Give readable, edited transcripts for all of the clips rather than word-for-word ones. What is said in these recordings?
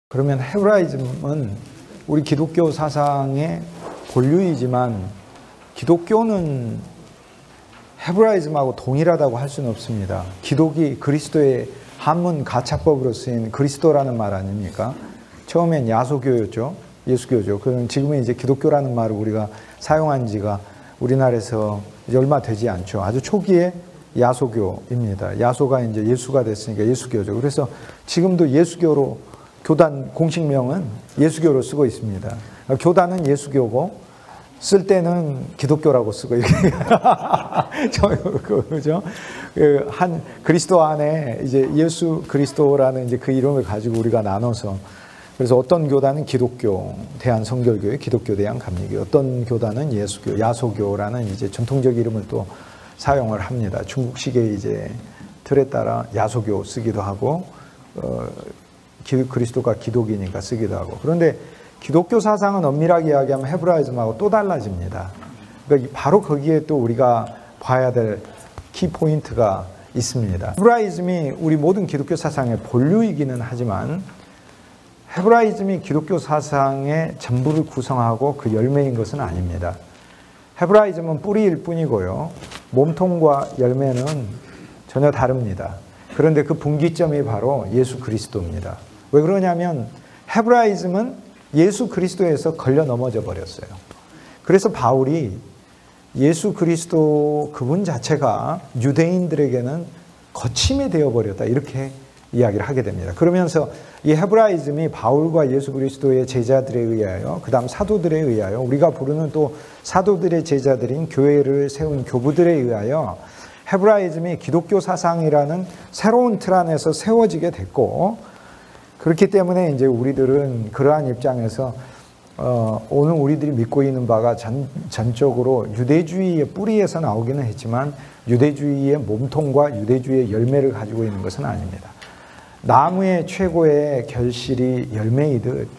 그러면 헤브라이즘은 우리 기독교 사상의 본류이지만 기독교는 헤브라이즘하고 동일하다고 할 수는 없습니다. 기독이 그리스도의 한문 가차법으로 쓰인 그리스도라는 말 아닙니까? 처음엔 야소교였죠. 예수교죠. 그럼 지금은 이제 기독교라는 말을 우리가 사용한 지가 우리나라에서 이제 얼마 되지 않죠. 아주 초기에 야소교입니다. 야소가 이제 예수가 됐으니까 예수교죠. 그래서 지금도 예수교로 교단 공식명은 예수교로 쓰고 있습니다. 교단은 예수교고 쓸 때는 기독교라고 쓰고 그죠? 한 그리스도 안에 이제 예수 그리스도라는 이제 그 이름을 가지고 우리가 나눠서 그래서 어떤 교단은 기독교 대한성결교회, 기독교 대한감리교, 어떤 교단은 예수교, 야소교라는 이제 전통적 이름을 또 사용을 합니다. 중국식의 이제 틀에 따라 야소교 쓰기도 하고 그리스도가 기독이니까 쓰기도 하고. 그런데 기독교 사상은 엄밀하게 이야기하면 헤브라이즘하고 또 달라집니다. 그러니까 바로 거기에 또 우리가 봐야 될 키포인트가 있습니다. 헤브라이즘이 우리 모든 기독교 사상의 본류이기는 하지만 헤브라이즘이 기독교 사상의 전부를 구성하고 그 열매인 것은 아닙니다. 헤브라이즘은 뿌리일 뿐이고요. 몸통과 열매는 전혀 다릅니다. 그런데 그 분기점이 바로 예수 그리스도입니다. 왜 그러냐면 헤브라이즘은 예수 그리스도에서 걸려 넘어져 버렸어요. 그래서 바울이 예수 그리스도 그분 자체가 유대인들에게는 거침이 되어버렸다 이렇게 이야기를 하게 됩니다. 그러면서 이 헤브라이즘이 바울과 예수 그리스도의 제자들에 의하여 그 다음 사도들에 의하여 우리가 부르는 또 사도들의 제자들인 교회를 세운 교부들에 의하여 헤브라이즘이 기독교 사상이라는 새로운 틀 안에서 세워지게 됐고 그렇기 때문에 이제 우리들은 그러한 입장에서 오늘 우리들이 믿고 있는 바가 전적으로 유대주의의 뿌리에서 나오기는 했지만 유대주의의 몸통과 유대주의의 열매를 가지고 있는 것은 아닙니다. 나무의 최고의 결실이 열매이듯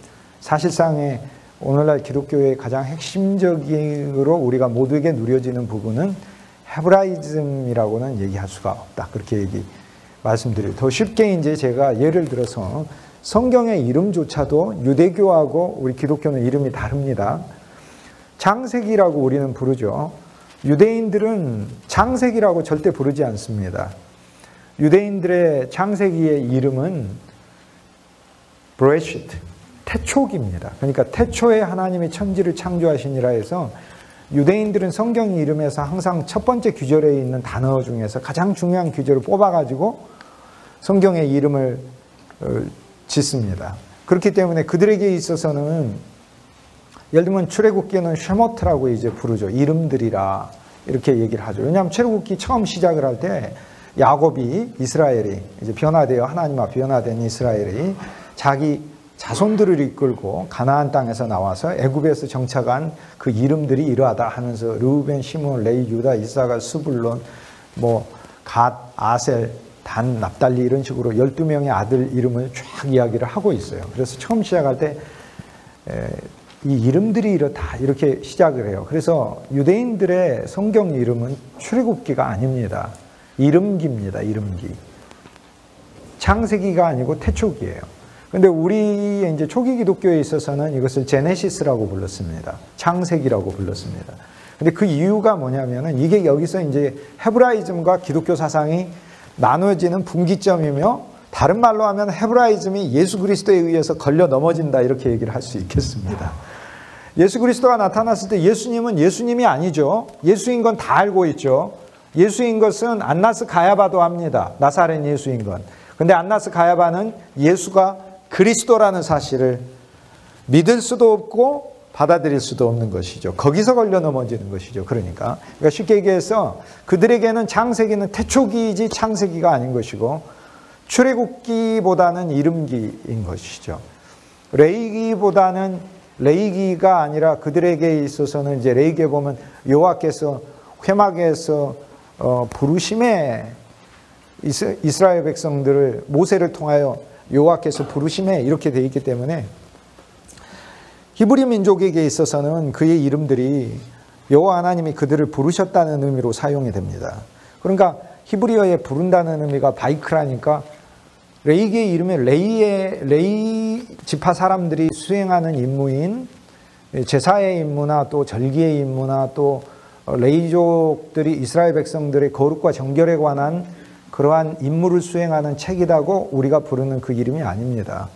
사실상의 오늘날 기독교의 가장 핵심적으로 우리가 모두에게 누려지는 부분은 헤브라이즘이라고는 얘기할 수가 없다. 그렇게 말씀드려요. 더 쉽게 이제 제가 예를 들어서 성경의 이름조차도 유대교하고 우리 기독교는 이름이 다릅니다. 창세기라고 우리는 부르죠. 유대인들은 창세기라고 절대 부르지 않습니다. 유대인들의 창세기의 이름은 브레시트, 태초기입니다. 그러니까 태초에 하나님이 천지를 창조하시니라 해서 유대인들은 성경 이름에서 항상 첫 번째 규절에 있는 단어 중에서 가장 중요한 규절을 뽑아가지고 성경의 이름을 짓습니다. 그렇기 때문에 그들에게 있어서는 예를 들면 출애굽기는 쉐모트라고 이제 부르죠. 이름들이라 이렇게 얘기를 하죠. 왜냐하면 출애굽기 처음 시작을 할 때 야곱이 이스라엘이 이제 변화되어 하나님 앞에 변화된 이스라엘이 자기 자손들을 이끌고 가나안 땅에서 나와서 애굽에서 정착한 그 이름들이 이러하다 하면서 르우벤, 시므온, 레위, 유다, 이사갈, 스불론, 갓, 아셀, 단, 납달리 이런 식으로 12명의 아들 이름을 쫙 이야기를 하고 있어요. 그래서 처음 시작할 때 이 이름들이 이렇다 이렇게 시작을 해요. 그래서 유대인들의 성경 이름은 출애굽기가 아닙니다. 이름기입니다. 이름기. 창세기가 아니고 태초기예요. 근데 우리의 이제 초기 기독교에 있어서는 이것을 제네시스라고 불렀습니다. 창세기라고 불렀습니다. 근데 그 이유가 뭐냐면은 이게 여기서 이제 헤브라이즘과 기독교 사상이 나눠지는 분기점이며 다른 말로 하면 헤브라이즘이 예수 그리스도에 의해서 걸려 넘어진다 이렇게 얘기를 할 수 있겠습니다. 예수 그리스도가 나타났을 때 예수님은 예수님이 아니죠. 예수인 건 다 알고 있죠. 예수인 것은 안나스 가야바도 합니다. 나사렛 예수인 건. 근데 안나스 가야바는 예수가 그리스도라는 사실을 믿을 수도 없고 받아들일 수도 없는 것이죠. 거기서 걸려 넘어지는 것이죠. 그러니까 쉽게 얘기해서 그들에게는 창세기는 태초기이지 창세기가 아닌 것이고 출애굽기보다는 이름기인 것이죠. 레위기보다는 레위기가 아니라 그들에게 있어서는 이제 레위기에 보면 여호와께서 회막에서 부르심에 이스라엘 백성들을 모세를 통하여 여호와께서 부르심에 이렇게 되어 있기 때문에 히브리 민족에게 있어서는 그의 이름들이 여호와 하나님이 그들을 부르셨다는 의미로 사용이 됩니다. 그러니까 히브리어에 부른다는 의미가 바이크라니까 레이기의 이름에 레이 지파 사람들이 수행하는 임무인 제사의 임무나 또 절기의 임무나 또 레이족들이 이스라엘 백성들의 거룩과 정결에 관한 그러한 임무를 수행하는 책이라고 우리가 부르는 그 이름이 아닙니다.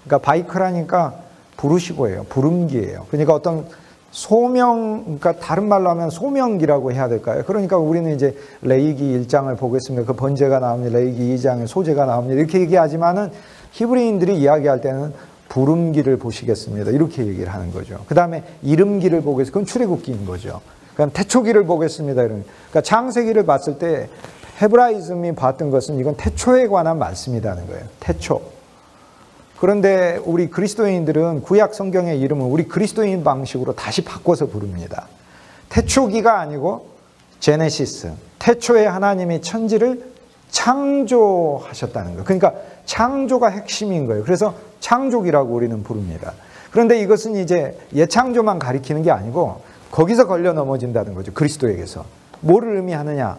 그러니까 바이크라니까 부르시고예요. 부름기예요. 그러니까 어떤 소명, 그러니까 다른 말로 하면 소명기라고 해야 될까요? 그러니까 우리는 이제 레이기 1장을 보겠습니다. 그 번제가 나옵니다. 레이기 2장에 소제가 나옵니다. 이렇게 얘기하지만은 히브리인들이 이야기할 때는 부름기를 보시겠습니다. 이렇게 얘기를 하는 거죠. 그 다음에 이름기를 보겠습니다. 그건 출애굽기인 거죠. 그럼 태초기를 보겠습니다. 그러니까 창세기를 봤을 때 헤브라이즘이 봤던 것은 이건 태초에 관한 말씀이라는 거예요. 태초. 그런데 우리 그리스도인들은 구약 성경의 이름을 우리 그리스도인 방식으로 다시 바꿔서 부릅니다. 태초기가 아니고 제네시스. 태초에 하나님이 천지를 창조하셨다는 거예요. 그러니까 창조가 핵심인 거예요. 그래서 창조기라고 우리는 부릅니다. 그런데 이것은 이제 예창조만 가리키는 게 아니고 거기서 걸려 넘어진다는 거죠. 그리스도에게서. 뭐를 의미하느냐?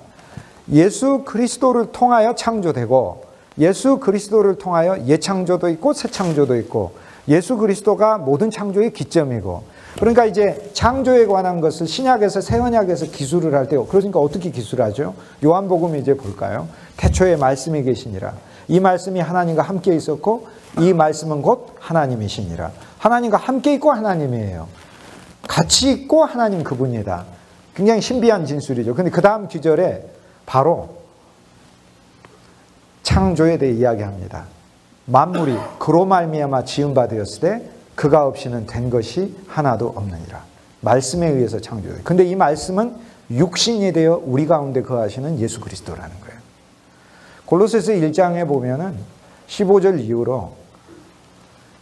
예수 그리스도를 통하여 창조되고 예수 그리스도를 통하여 예창조도 있고 새창조도 있고 예수 그리스도가 모든 창조의 기점이고 그러니까 이제 창조에 관한 것을 신약에서 새 언약에서 기술을 할 때 그러니까 어떻게 기술하죠? 요한복음 이제 볼까요? 태초에 말씀이 계시니라. 이 말씀이 하나님과 함께 있었고 이 말씀은 곧 하나님이시니라. 하나님과 함께 있고 하나님이에요. 같이 있고 하나님 그분이다. 굉장히 신비한 진술이죠. 근데 그 다음 구절에 바로 창조에 대해 이야기합니다. 만물이 그로 말미암아 지은 바 되었을 때 그가 없이는 된 것이 하나도 없느니라. 말씀에 의해서 창조돼요. 근데 이 말씀은 육신이 되어 우리 가운데 거하시는 예수 그리스도라는 거예요. 골로새서 1장에 보면은 15절 이후로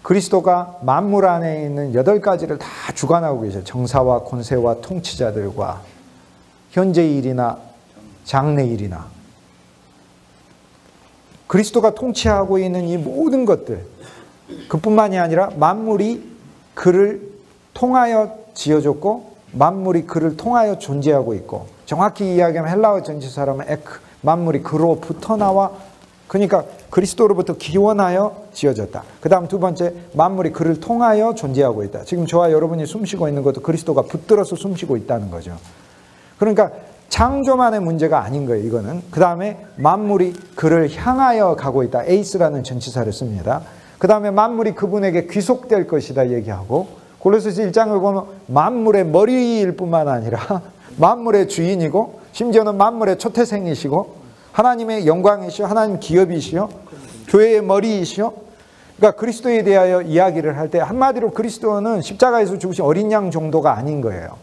그리스도가 만물 안에 있는 8가지를 다 주관하고 계셔요. 정사와 권세와 통치자들과 현재의 일이나 장래의 일이나 그리스도가 통치하고 있는 이 모든 것들 그뿐만이 아니라 만물이 그를 통하여 지어졌고 만물이 그를 통하여 존재하고 있고 정확히 이야기하면 헬라어 전치사라면 에크 만물이 그로부터 나와 그러니까 그리스도로부터 기원하여 지어졌다. 그 다음 두 번째 만물이 그를 통하여 존재하고 있다. 지금 저와 여러분이 숨쉬고 있는 것도 그리스도가 붙들어서 숨쉬고 있다는 거죠. 그러니까 창조만의 문제가 아닌 거예요. 이거는. 그 다음에 만물이 그를 향하여 가고 있다. 에이스라는 전치사를 씁니다. 그 다음에 만물이 그분에게 귀속될 것이다 얘기하고 골로새서 1장을 보면 만물의 머리일 뿐만 아니라 만물의 주인이고 심지어는 만물의 초태생이시고 하나님의 영광이시오. 하나님 기업이시오. 교회의 머리이시오. 그러니까 그리스도에 대하여 이야기를 할 때 한마디로 그리스도는 십자가에서 죽으신 어린 양 정도가 아닌 거예요.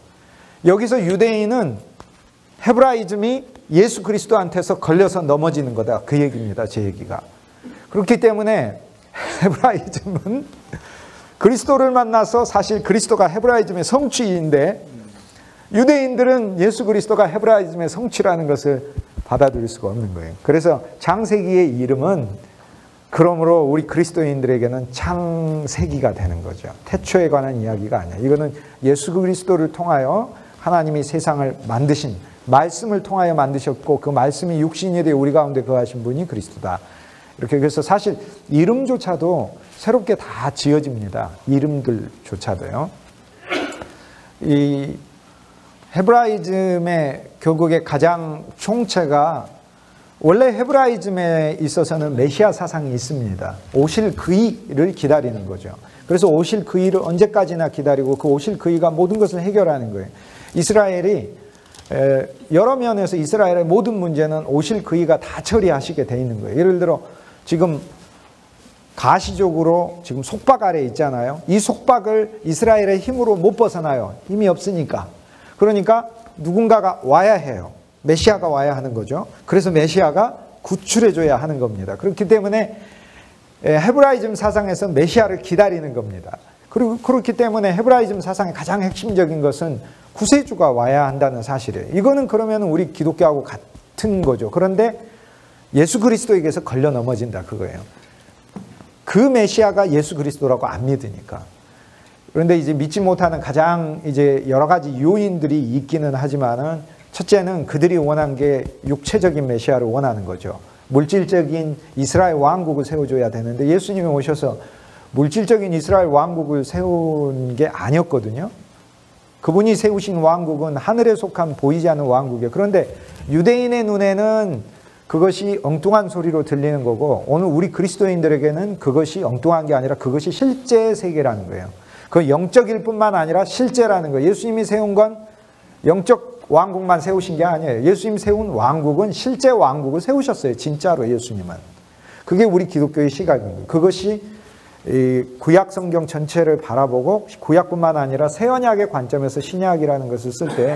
여기서 유대인은 헤브라이즘이 예수 그리스도한테서 걸려서 넘어지는 거다. 그 얘기입니다. 제 얘기가. 그렇기 때문에 헤브라이즘은 그리스도를 만나서 사실 그리스도가 헤브라이즘의 성취인데 유대인들은 예수 그리스도가 헤브라이즘의 성취라는 것을 받아들일 수가 없는 거예요. 그래서 창세기의 이름은 그러므로 우리 그리스도인들에게는 창세기가 되는 거죠. 태초에 관한 이야기가 아니야. 이거는 예수 그리스도를 통하여 하나님이 세상을 만드신 말씀을 통하여 만드셨고 그 말씀이 육신이 되어 우리 가운데 거하신 분이 그리스도다. 이렇게 그래서 사실 이름조차도 새롭게 다 지어집니다. 이름들조차도요. 이 헤브라이즘의 결국에 가장 총체가 원래 헤브라이즘에 있어서는 메시아 사상이 있습니다. 오실 그이를 기다리는 거죠. 그래서 오실 그이를 언제까지나 기다리고 그 오실 그이가 모든 것을 해결하는 거예요. 이스라엘이 여러 면에서 이스라엘의 모든 문제는 오실 그이가 다 처리하시게 돼 있는 거예요. 예를 들어 지금 가시적으로 지금 속박 아래 있잖아요. 이 속박을 이스라엘의 힘으로 못 벗어나요. 힘이 없으니까. 그러니까 누군가가 와야 해요. 메시아가 와야 하는 거죠. 그래서 메시아가 구출해줘야 하는 겁니다. 그렇기 때문에 헤브라이즘 사상에서 메시아를 기다리는 겁니다. 그리고 그렇기 때문에 헤브라이즘 사상의 가장 핵심적인 것은 구세주가 와야 한다는 사실이에요. 이거는 그러면 우리 기독교하고 같은 거죠. 그런데 예수 그리스도에게서 걸려 넘어진다 그거예요. 그 메시아가 예수 그리스도라고 안 믿으니까. 그런데 이제 믿지 못하는 가장 이제 여러 가지 요인들이 있기는 하지만은 첫째는 그들이 원한 게 육체적인 메시아를 원하는 거죠. 물질적인 이스라엘 왕국을 세워줘야 되는데 예수님이 오셔서 물질적인 이스라엘 왕국을 세운 게 아니었거든요. 그분이 세우신 왕국은 하늘에 속한 보이지 않는 왕국이에요. 그런데 유대인의 눈에는 그것이 엉뚱한 소리로 들리는 거고 오늘 우리 그리스도인들에게는 그것이 엉뚱한 게 아니라 그것이 실제 세계라는 거예요. 그 영적일 뿐만 아니라 실제라는 거예요. 예수님이 세운 건 영적 왕국만 세우신 게 아니에요. 예수님 세운 왕국은 실제 왕국을 세우셨어요. 진짜로 예수님은. 그게 우리 기독교의 시각입니다. 그것이 이 구약 성경 전체를 바라보고 구약뿐만 아니라 새 언약의 관점에서 신약이라는 것을 쓸 때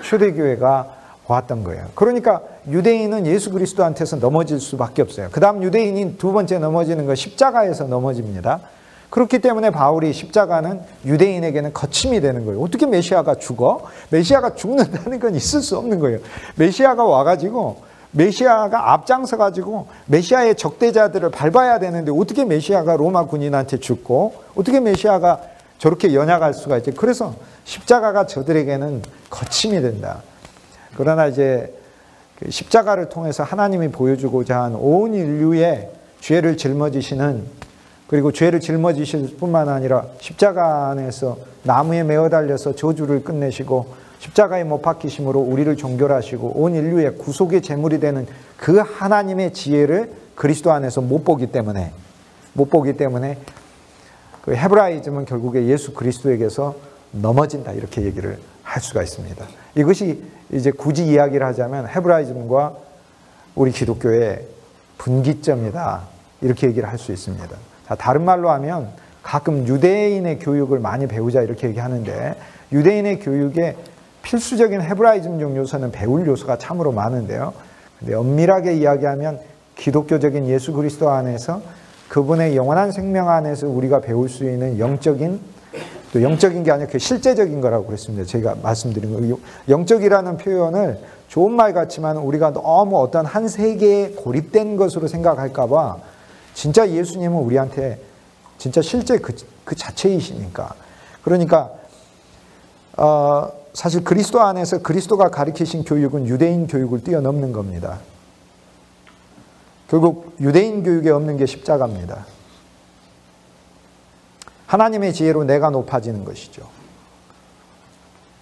초대교회가 보았던 거예요. 그러니까 유대인은 예수 그리스도한테서 넘어질 수밖에 없어요. 그 다음 유대인이 두 번째 넘어지는 건 십자가에서 넘어집니다. 그렇기 때문에 바울이 십자가는 유대인에게는 거침이 되는 거예요. 어떻게 메시아가 죽어? 메시아가 죽는다는 건 있을 수 없는 거예요. 메시아가 와가지고 메시아가 앞장서가지고 메시아의 적대자들을 밟아야 되는데 어떻게 메시아가 로마 군인한테 죽고 어떻게 메시아가 저렇게 연약할 수가 있지? 그래서 십자가가 저들에게는 거침이 된다. 그러나 이제 십자가를 통해서 하나님이 보여주고자 한 온 인류의 죄를 짊어지시는 그리고 죄를 짊어지실 뿐만 아니라 십자가 안에서 나무에 매어 달려서 저주를 끝내시고 십자가에 못 박히심으로 우리를 종결하시고 온 인류의 구속의 제물이 되는 그 하나님의 지혜를 그리스도 안에서 못 보기 때문에 그 헤브라이즘은 결국에 예수 그리스도에게서 넘어진다 이렇게 얘기를 할 수가 있습니다. 이것이 이제 굳이 이야기를 하자면 헤브라이즘과 우리 기독교의 분기점이다 이렇게 얘기를 할 수 있습니다. 자, 다른 말로 하면 가끔 유대인의 교육을 많이 배우자 이렇게 얘기하는데 유대인의 교육에 필수적인 헤브라이즘적 요소는 배울 요소가 참으로 많은데요. 근데 엄밀하게 이야기하면 기독교적인 예수 그리스도 안에서 그분의 영원한 생명 안에서 우리가 배울 수 있는 영적인 또 영적인 게 아니라 그 실제적인 거라고 그랬습니다. 제가 말씀드린 거. 영적이라는 표현을 좋은 말 같지만 우리가 너무 어떤 한 세계에 고립된 것으로 생각할까 봐 진짜 예수님은 우리한테 진짜 실제 그 자체이시니까. 그러니까 사실 그리스도 안에서 그리스도가 가르치신 교육은 유대인 교육을 뛰어넘는 겁니다. 결국 유대인 교육에 없는 게 십자가입니다. 하나님의 지혜로 내가 높아지는 것이죠.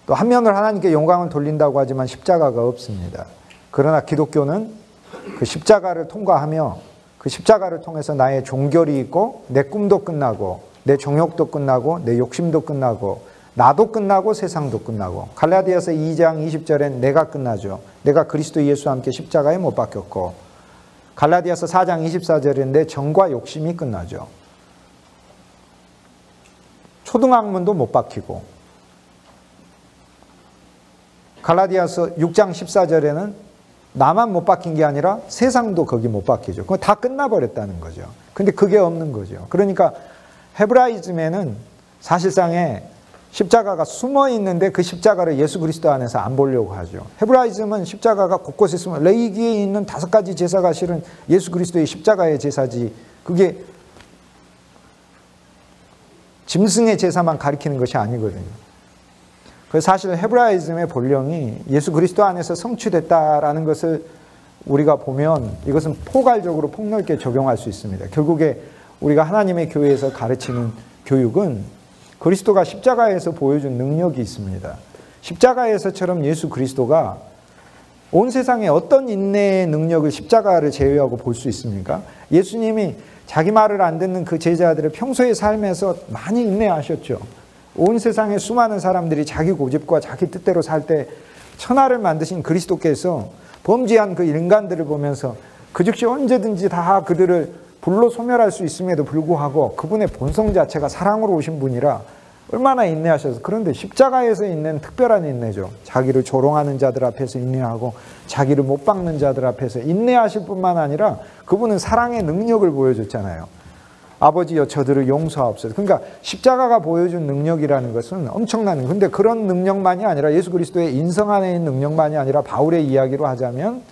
또 한 면을 하나님께 영광을 돌린다고 하지만 십자가가 없습니다. 그러나 기독교는 그 십자가를 통과하며 그 십자가를 통해서 나의 종결이 있고 내 꿈도 끝나고 내 정욕도 끝나고 내 욕심도 끝나고 나도 끝나고 세상도 끝나고 갈라디아서 2장 20절엔 내가 끝나죠. 내가 그리스도 예수와 함께 십자가에 못 박혔고 갈라디아서 4장 24절엔 내 정과 욕심이 끝나죠. 초등학문도 못 박히고 갈라디아서 6장 14절에는 나만 못 박힌 게 아니라 세상도 거기 못 박히죠. 그거 다 끝나버렸다는 거죠. 근데 그게 없는 거죠. 그러니까 헤브라이즘에는 사실상에 십자가가 숨어 있는데 그 십자가를 예수 그리스도 안에서 안 보려고 하죠. 헤브라이즘은 십자가가 곳곳에 숨어 레위기에 있는 5가지 제사가 실은 예수 그리스도의 십자가의 제사지 그게 짐승의 제사만 가리키는 것이 아니거든요. 그래서 사실 헤브라이즘의 본령이 예수 그리스도 안에서 성취됐다라는 것을 우리가 보면 이것은 포괄적으로 폭넓게 적용할 수 있습니다. 결국에 우리가 하나님의 교회에서 가르치는 교육은 그리스도가 십자가에서 보여준 능력이 있습니다. 십자가에서처럼 예수 그리스도가 온 세상에 어떤 인내의 능력을 십자가를 제외하고 볼 수 있습니까? 예수님이 자기 말을 안 듣는 그 제자들을 평소의 삶에서 많이 인내하셨죠. 온 세상의 수많은 사람들이 자기 고집과 자기 뜻대로 살 때 천하를 만드신 그리스도께서 범죄한 그 인간들을 보면서 그 즉시 언제든지 다 그들을 불로 소멸할 수 있음에도 불구하고 그분의 본성 자체가 사랑으로 오신 분이라 얼마나 인내하셔서 그런데 십자가에서 있는 특별한 인내죠. 자기를 조롱하는 자들 앞에서 인내하고 자기를 못 박는 자들 앞에서 인내하실 뿐만 아니라 그분은 사랑의 능력을 보여줬잖아요. 아버지여 저들을 용서하옵소서. 그러니까 십자가가 보여준 능력이라는 것은 엄청난 근데 그런 능력만이 아니라 예수 그리스도의 인성 안에 있는 능력만이 아니라 바울의 이야기로 하자면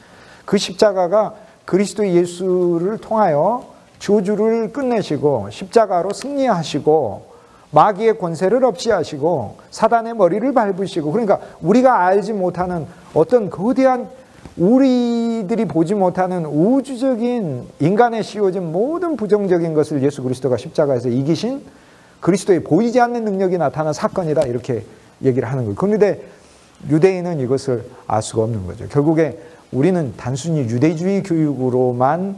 그 십자가가 그리스도 예수를 통하여 저주를 끝내시고 십자가로 승리하시고 마귀의 권세를 없이하시고 사단의 머리를 밟으시고 그러니까 우리가 알지 못하는 어떤 거대한 우리들이 보지 못하는 우주적인 인간에 씌워진 모든 부정적인 것을 예수 그리스도가 십자가에서 이기신 그리스도의 보이지 않는 능력이 나타난 사건이다, 이렇게 얘기를 하는 거예요. 그런데 유대인은 이것을 알 수가 없는 거죠. 결국에 우리는 단순히 유대주의 교육으로만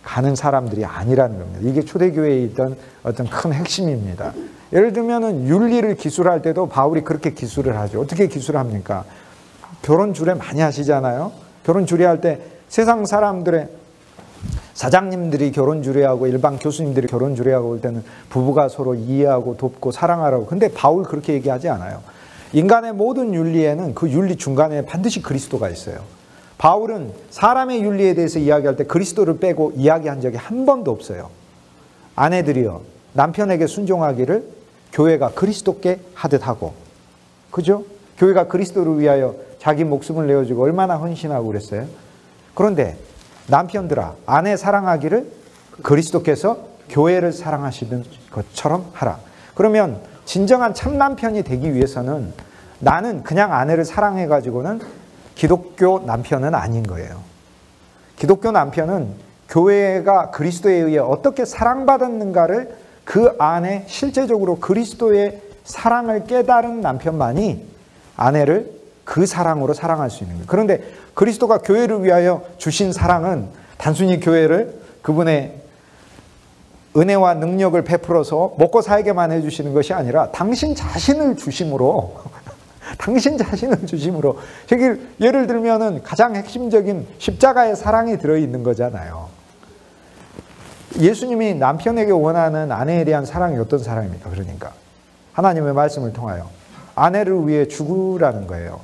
가는 사람들이 아니라는 겁니다. 이게 초대교회에 있던 어떤 큰 핵심입니다. 예를 들면은 윤리를 기술할 때도 바울이 그렇게 기술을 하죠. 어떻게 기술합니까? 결혼 주례 많이 하시잖아요. 결혼 주례할 때 세상 사람들의 사장님들이 결혼 주례하고 일반 교수님들이 결혼 주례하고 올 때는 부부가 서로 이해하고 돕고 사랑하라고. 근데 바울 그렇게 얘기하지 않아요. 인간의 모든 윤리에는 그 윤리 중간에 반드시 그리스도가 있어요. 바울은 사람의 윤리에 대해서 이야기할 때 그리스도를 빼고 이야기한 적이 한 번도 없어요. 아내들이요, 남편에게 순종하기를 교회가 그리스도께 하듯 하고, 그죠? 교회가 그리스도를 위하여 자기 목숨을 내어주고 얼마나 헌신하고 그랬어요. 그런데 남편들아, 아내 사랑하기를 그리스도께서 교회를 사랑하시는 것처럼 하라. 그러면 진정한 참 남편이 되기 위해서는 나는 그냥 아내를 사랑해가지고는 기독교 남편은 아닌 거예요. 기독교 남편은 교회가 그리스도에 의해 어떻게 사랑받았는가를 그 안에 실제적으로 그리스도의 사랑을 깨달은 남편만이 아내를 그 사랑으로 사랑할 수 있는 거예요. 그런데 그리스도가 교회를 위하여 주신 사랑은 단순히 교회를 그분의 은혜와 능력을 베풀어서 먹고 살게만 해주시는 것이 아니라 당신 자신을 주심으로 당신 자신을 주심으로. 예를 들면은 가장 핵심적인 십자가의 사랑이 들어있는 거잖아요. 예수님이 남편에게 원하는 아내에 대한 사랑이 어떤 사랑입니까? 그러니까 하나님의 말씀을 통하여 아내를 위해 죽으라는 거예요.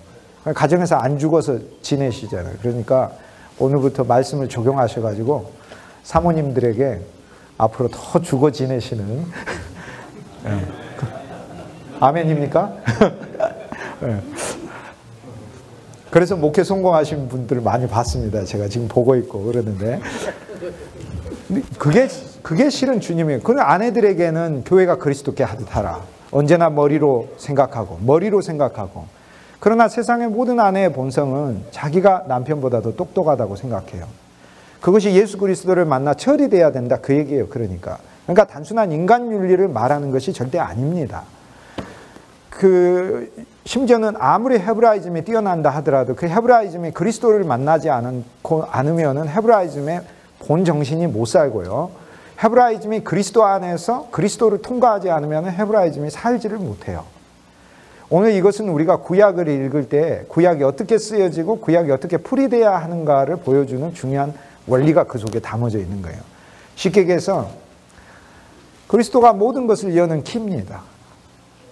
가정에서 안 죽어서 지내시잖아요. 그러니까 오늘부터 말씀을 적용하셔가지고 사모님들에게 앞으로 더 죽어 지내시는 네. 아멘입니까? 네. 그래서 목회 성공하신 분들을 많이 봤습니다. 제가 지금 보고 있고 그러는데 그게 실은 주님이에요. 그 아내들에게는 교회가 그리스도께 하듯 하라. 언제나 머리로 생각하고. 그러나 세상의 모든 아내의 본성은 자기가 남편보다 더 똑똑하다고 생각해요. 그것이 예수 그리스도를 만나 처리돼야 된다, 그 얘기예요. 그러니까 단순한 인간 윤리를 말하는 것이 절대 아닙니다. 심지어는 아무리 헤브라이즘이 뛰어난다 하더라도 그 헤브라이즘이 그리스도를 만나지 않으면은 헤브라이즘의 본 정신이 못 살고요. 헤브라이즘이 그리스도 안에서 그리스도를 통과하지 않으면 헤브라이즘이 살지를 못해요. 오늘 이것은 우리가 구약을 읽을 때 구약이 어떻게 쓰여지고 구약이 어떻게 풀이돼야 하는가를 보여주는 중요한 원리가 그 속에 담아져 있는 거예요. 쉽게 얘기해서 그리스도가 모든 것을 여는 키입니다.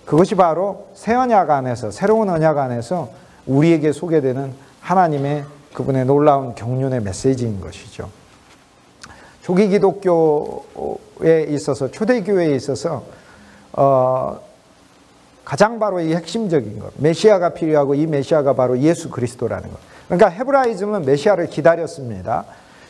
그것이 바로 새 언약 안에서, 새로운 언약 안에서 우리에게 소개되는 하나님의 그분의 놀라운 경륜의 메시지인 것이죠. 초기 기독교에 있어서, 초대교회에 있어서 가장 바로 이 핵심적인 것, 메시아가 필요하고 이 메시아가 바로 예수 그리스도라는 것. 그러니까 헤브라이즘은 메시아를 기다렸습니다.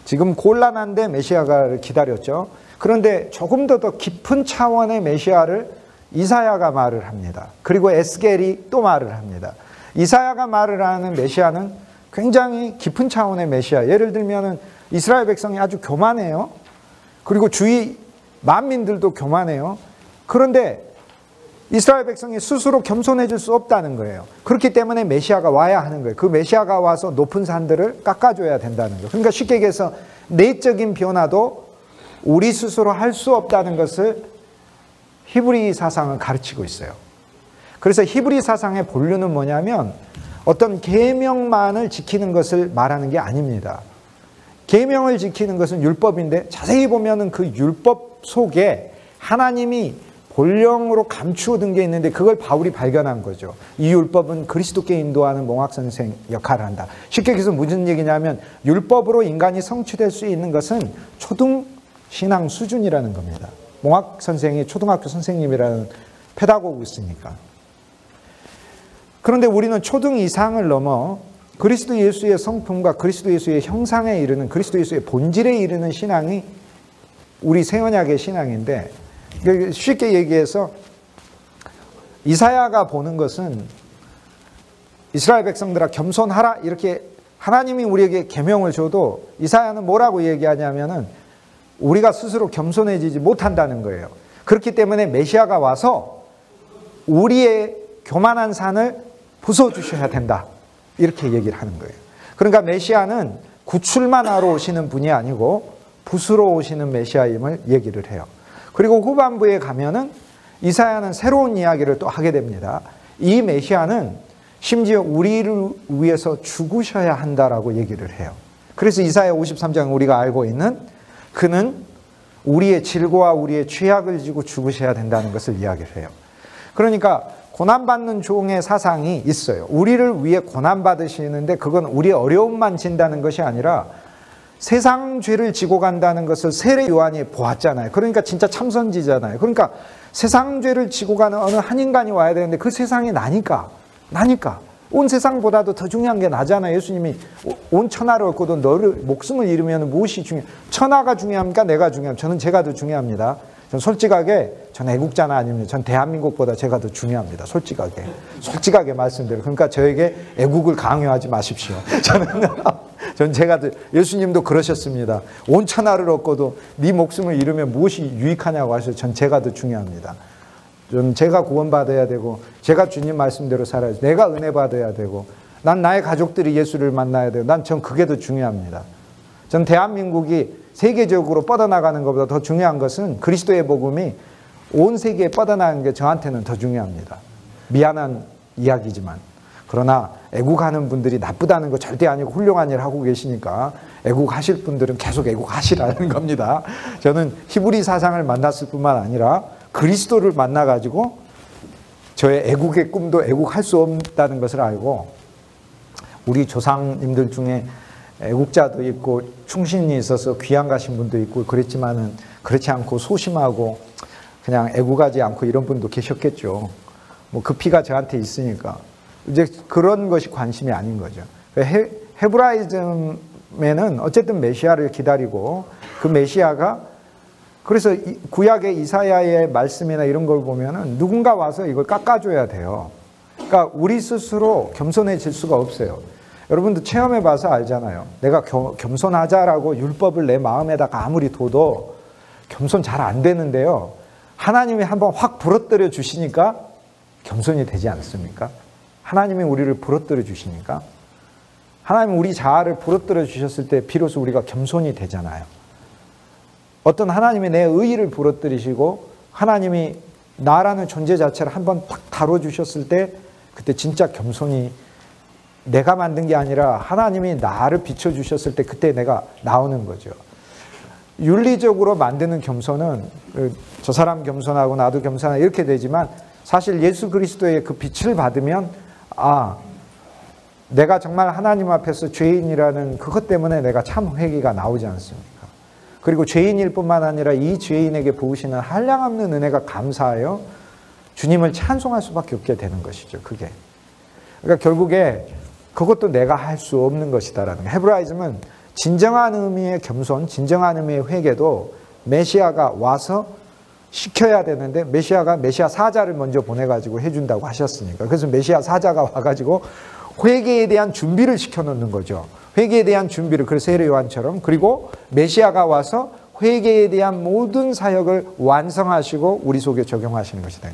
지금 곤란한데 메시아를 기다렸죠. 그런데 조금 더 깊은 차원의 메시아를 이사야가 말을 합니다. 그리고 에스겔이 또 말을 합니다. 이사야가 말을 하는 메시아는 굉장히 깊은 차원의 메시아. 예를 들면은 이스라엘 백성이 아주 교만해요. 그리고 주위 만민들도 교만해요. 그런데 이스라엘 백성이 스스로 겸손해질 수 없다는 거예요. 그렇기 때문에 메시아가 와야 하는 거예요. 그 메시아가 와서 높은 산들을 깎아줘야 된다는 거예요. 그러니까 쉽게 얘기해서 내적인 변화도 우리 스스로 할 수 없다는 것을 히브리 사상은 가르치고 있어요. 그래서 히브리 사상의 본류는 뭐냐면 어떤 계명만을 지키는 것을 말하는 게 아닙니다. 계명을 지키는 것은 율법인데 자세히 보면은 그 율법 속에 하나님이 본령으로 감추어둔 게 있는데 그걸 바울이 발견한 거죠. 이 율법은 그리스도께 인도하는 몽학선생 역할을 한다. 쉽게 얘기해서 무슨 얘기냐면 율법으로 인간이 성취될 수 있는 것은 초등신앙 수준이라는 겁니다. 몽학선생이 초등학교 선생님이라는 페다고그스니까. 그런데 우리는 초등 이상을 넘어 그리스도 예수의 성품과 그리스도 예수의 형상에 이르는, 그리스도 예수의 본질에 이르는 신앙이 우리 새언약의 신앙인데, 쉽게 얘기해서 이사야가 보는 것은 이스라엘 백성들아 겸손하라 이렇게 하나님이 우리에게 계명을 줘도 이사야는 뭐라고 얘기하냐면은 우리가 스스로 겸손해지지 못한다는 거예요. 그렇기 때문에 메시아가 와서 우리의 교만한 산을 부숴주셔야 된다. 이렇게 얘기를 하는 거예요. 그러니까 메시아는 구출만 하러 오시는 분이 아니고 부수러 오시는 메시아임을 얘기를 해요. 그리고 후반부에 가면은 이사야는 새로운 이야기를 또 하게 됩니다. 이 메시아는 심지어 우리를 위해서 죽으셔야 한다라고 얘기를 해요. 그래서 이사야 53장 우리가 알고 있는 그는 우리의 질고와 우리의 죄악을 지고 죽으셔야 된다는 것을 이야기를 해요. 그러니까 고난받는 종의 사상이 있어요. 우리를 위해 고난받으시는데 그건 우리의 어려움만 진다는 것이 아니라 세상 죄를 지고 간다는 것을 세례 요한이 보았잖아요. 그러니까 진짜 참선지잖아요. 그러니까 세상 죄를 지고 가는 어느 한 인간이 와야 되는데 그 세상이 나니까 온 세상보다도 더 중요한 게 나잖아요. 예수님이 온 천하를 얻고도 너를 목숨을 잃으면 무엇이 중요해? 천하가 중요합니까? 내가 중요합니까? 저는 제가 더 중요합니다. 전 솔직하게 전 애국자는 아닙니다. 전 대한민국보다 제가 더 중요합니다. 솔직하게 말씀드려요. 그러니까 저에게 애국을 강요하지 마십시오. 전 제가 더, 예수님도 그러셨습니다. 온 천하를 얻고도 네 목숨을 잃으면 무엇이 유익하냐고 하셔서 전 제가 더 중요합니다. 좀 제가 구원받아야 되고 제가 주님 말씀대로 살아야 돼. 내가 은혜 받아야 되고 난 나의 가족들이 예수를 만나야 되고 전 그게 더 중요합니다. 전 대한민국이 세계적으로 뻗어나가는 것보다 더 중요한 것은 그리스도의 복음이 온 세계에 뻗어나가는 게 저한테는 더 중요합니다. 미안한 이야기지만. 그러나 애국하는 분들이 나쁘다는 거 절대 아니고 훌륭한 일 하고 계시니까 애국하실 분들은 계속 애국하시라는 겁니다. 저는 히브리 사상을 만났을 뿐만 아니라 그리스도를 만나가지고 저의 애국의 꿈도 애국할 수 없다는 것을 알고 우리 조상님들 중에 애국자도 있고 충신이 있어서 귀양 가신 분도 있고 그랬지만은 그렇지 않고 소심하고 그냥 애국하지 않고 이런 분도 계셨겠죠. 뭐 그 피가 저한테 있으니까 이제 그런 것이 관심이 아닌 거죠. 헤브라이즘에는 어쨌든 메시아를 기다리고 그 메시아가 그래서 구약의 이사야의 말씀이나 이런 걸 보면은 누군가 와서 이걸 깎아줘야 돼요. 그러니까 우리 스스로 겸손해질 수가 없어요. 여러분도 체험해 봐서 알잖아요. 내가 겸손하자라고 율법을 내 마음에다가 아무리 둬도 겸손 잘 안 되는데요. 하나님이 한번 확 부러뜨려 주시니까 겸손이 되지 않습니까? 하나님이 우리를 부러뜨려 주시니까. 하나님 우리 자아를 부러뜨려 주셨을 때 비로소 우리가 겸손이 되잖아요. 어떤 하나님이 내 의의를 부러뜨리시고 하나님이 나라는 존재 자체를 한번 딱 다뤄주셨을 때 그때 진짜 겸손이 내가 만든 게 아니라 하나님이 나를 비춰주셨을 때 그때 내가 나오는 거죠. 윤리적으로 만드는 겸손은 저 사람 겸손하고 나도 겸손하고 이렇게 되지만 사실 예수 그리스도의 그 빛을 받으면 내가 정말 하나님 앞에서 죄인이라는 그것 때문에 내가 참 회개가 나오지 않습니까? 그리고 죄인일 뿐만 아니라 이 죄인에게 부으시는 한량없는 은혜가 감사하여 주님을 찬송할 수밖에 없게 되는 것이죠. 그게. 그러니까 결국에 그것도 내가 할 수 없는 것이다라는 거예요. 헤브라이즘은 진정한 의미의 겸손, 진정한 의미의 회개도 메시아가 와서 시켜야 되는데 메시아가 메시아 사자를 먼저 보내가지고 해준다고 하셨으니까. 그래서 메시아 사자가 와가지고 회개에 대한 준비를 시켜놓는 거죠. 회개에 대한 준비를, 그래서 세례 요한처럼. 그리고 메시아가 와서 회개에 대한 모든 사역을 완성하시고 우리 속에 적용하시는 것이다.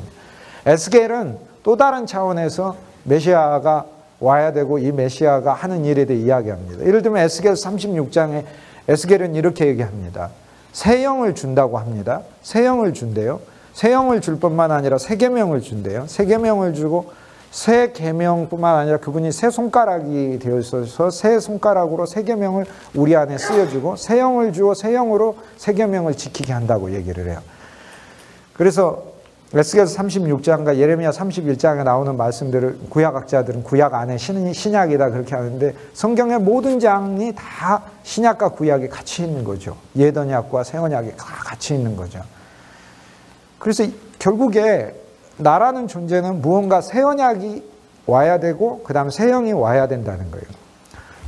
에스겔은 또 다른 차원에서 메시아가 와야 되고 이 메시아가 하는 일에 대해 이야기합니다. 예를 들면 에스겔 36장에 에스겔은 이렇게 얘기합니다. 새 영을 준다고 합니다. 새 영을 준대요. 새 영을 줄 뿐만 아니라 새 계명을 준대요. 새 계명을 주고 새 계명뿐만 아니라 그분이 새 손가락이 되어 있어서 새 손가락으로 새 계명을 우리 안에 쓰여주고 새 영을 주어 새 영으로 새 계명을 지키게 한다고 얘기를 해요. 그래서 에스겔 36장과 예레미야 31장에 나오는 말씀들을 구약학자들은 구약 안에 신약이다 그렇게 하는데 성경의 모든 장이 다 신약과 구약이 같이 있는 거죠. 예언약과 새 언약이 다 같이 있는 거죠. 그래서 결국에 나라는 존재는 무언가 새 언약이 와야 되고 그 다음 새 영이 와야 된다는 거예요.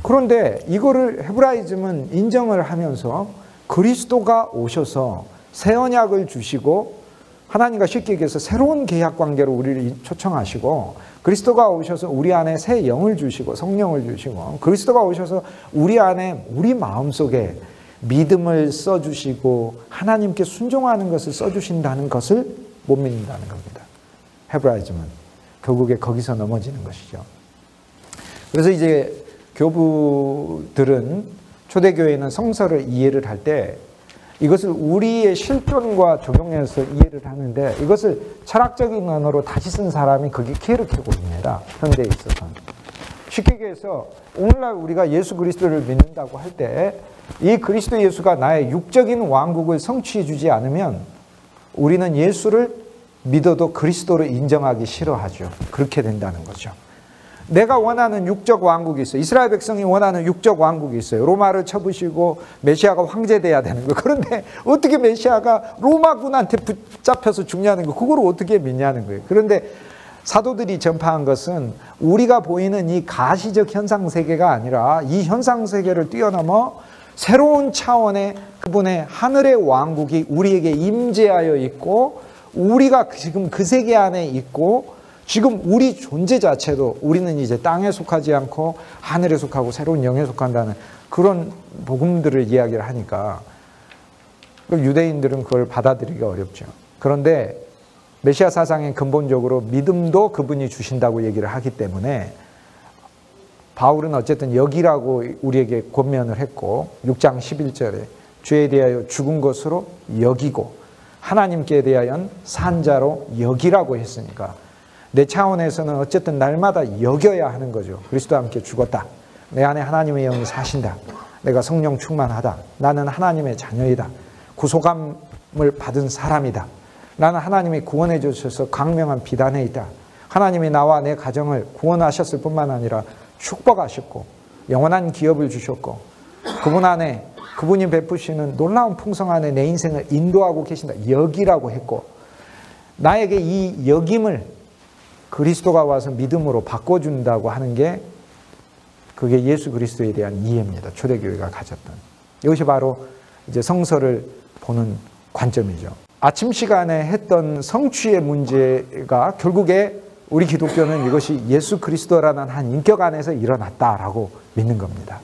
그런데 이거를 헤브라이즘은 인정을 하면서 그리스도가 오셔서 새 언약을 주시고 하나님과 쉽게 얘기해서 새로운 계약 관계로 우리를 초청하시고, 그리스도가 오셔서 우리 안에 새 영을 주시고 성령을 주시고, 그리스도가 오셔서 우리 안에 우리 마음속에 믿음을 써주시고 하나님께 순종하는 것을 써주신다는 것을 못 믿는다는 겁니다. 헤브라이즘은 결국에 거기서 넘어지는 것이죠. 그래서 이제 교부들은, 초대교회는 성서를 이해를 할 때 이것을 우리의 실존과 적용해서 이해를 하는데, 이것을 철학적인 언어로 다시 쓴 사람이 그게 케르케고르입니다. 현대에 있어서는. 쉽게 얘기해서 오늘날 우리가 예수 그리스도를 믿는다고 할 때 이 그리스도 예수가 나의 육적인 왕국을 성취해 주지 않으면 우리는 예수를 믿어도 그리스도를 인정하기 싫어하죠. 그렇게 된다는 거죠. 내가 원하는 육적 왕국이 있어요. 이스라엘 백성이 원하는 육적 왕국이 있어요. 로마를 쳐부시고 메시아가 황제돼야 되는 거예요. 그런데 어떻게 메시아가 로마군한테 붙잡혀서 죽냐는 거, 그걸 어떻게 믿냐는 거예요. 그런데 사도들이 전파한 것은 우리가 보이는 이 가시적 현상세계가 아니라 이 현상세계를 뛰어넘어 새로운 차원의 그분의 하늘의 왕국이 우리에게 임재하여 있고, 우리가 지금 그 세계 안에 있고, 지금 우리 존재 자체도 우리는 이제 땅에 속하지 않고 하늘에 속하고 새로운 영에 속한다는 그런 복음들을 이야기를 하니까 유대인들은 그걸 받아들이기가 어렵죠. 그런데 메시아 사상의 근본적으로 믿음도 그분이 주신다고 얘기를 하기 때문에 바울은 어쨌든 여기라고 우리에게 권면을 했고, 6장 11절에 죄에 대하여 죽은 것으로 여기고 하나님께 대하여는 산 자로 여기라고 했으니까 내 차원에서는 어쨌든 날마다 여겨야 하는 거죠. 그리스도와 함께 죽었다. 내 안에 하나님의 영이 사신다. 내가 성령 충만하다. 나는 하나님의 자녀이다. 구속함을 받은 사람이다. 나는 하나님이 구원해 주셔서 광명한 비단에 있다. 하나님이 나와 내 가정을 구원하셨을 뿐만 아니라 축복하셨고 영원한 기업을 주셨고 그분 안에 그분이 베푸시는 놀라운 풍성 안에 내 인생을 인도하고 계신다. 여기라고 했고, 나에게 이 여김을 그리스도가 와서 믿음으로 바꿔준다고 하는 게 그게 예수 그리스도에 대한 이해입니다. 초대교회가 가졌던. 이것이 바로 이제 성서를 보는 관점이죠. 아침 시간에 했던 성취의 문제가 결국에 우리 기독교는 이것이 예수 그리스도라는 한 인격 안에서 일어났다라고 믿는 겁니다.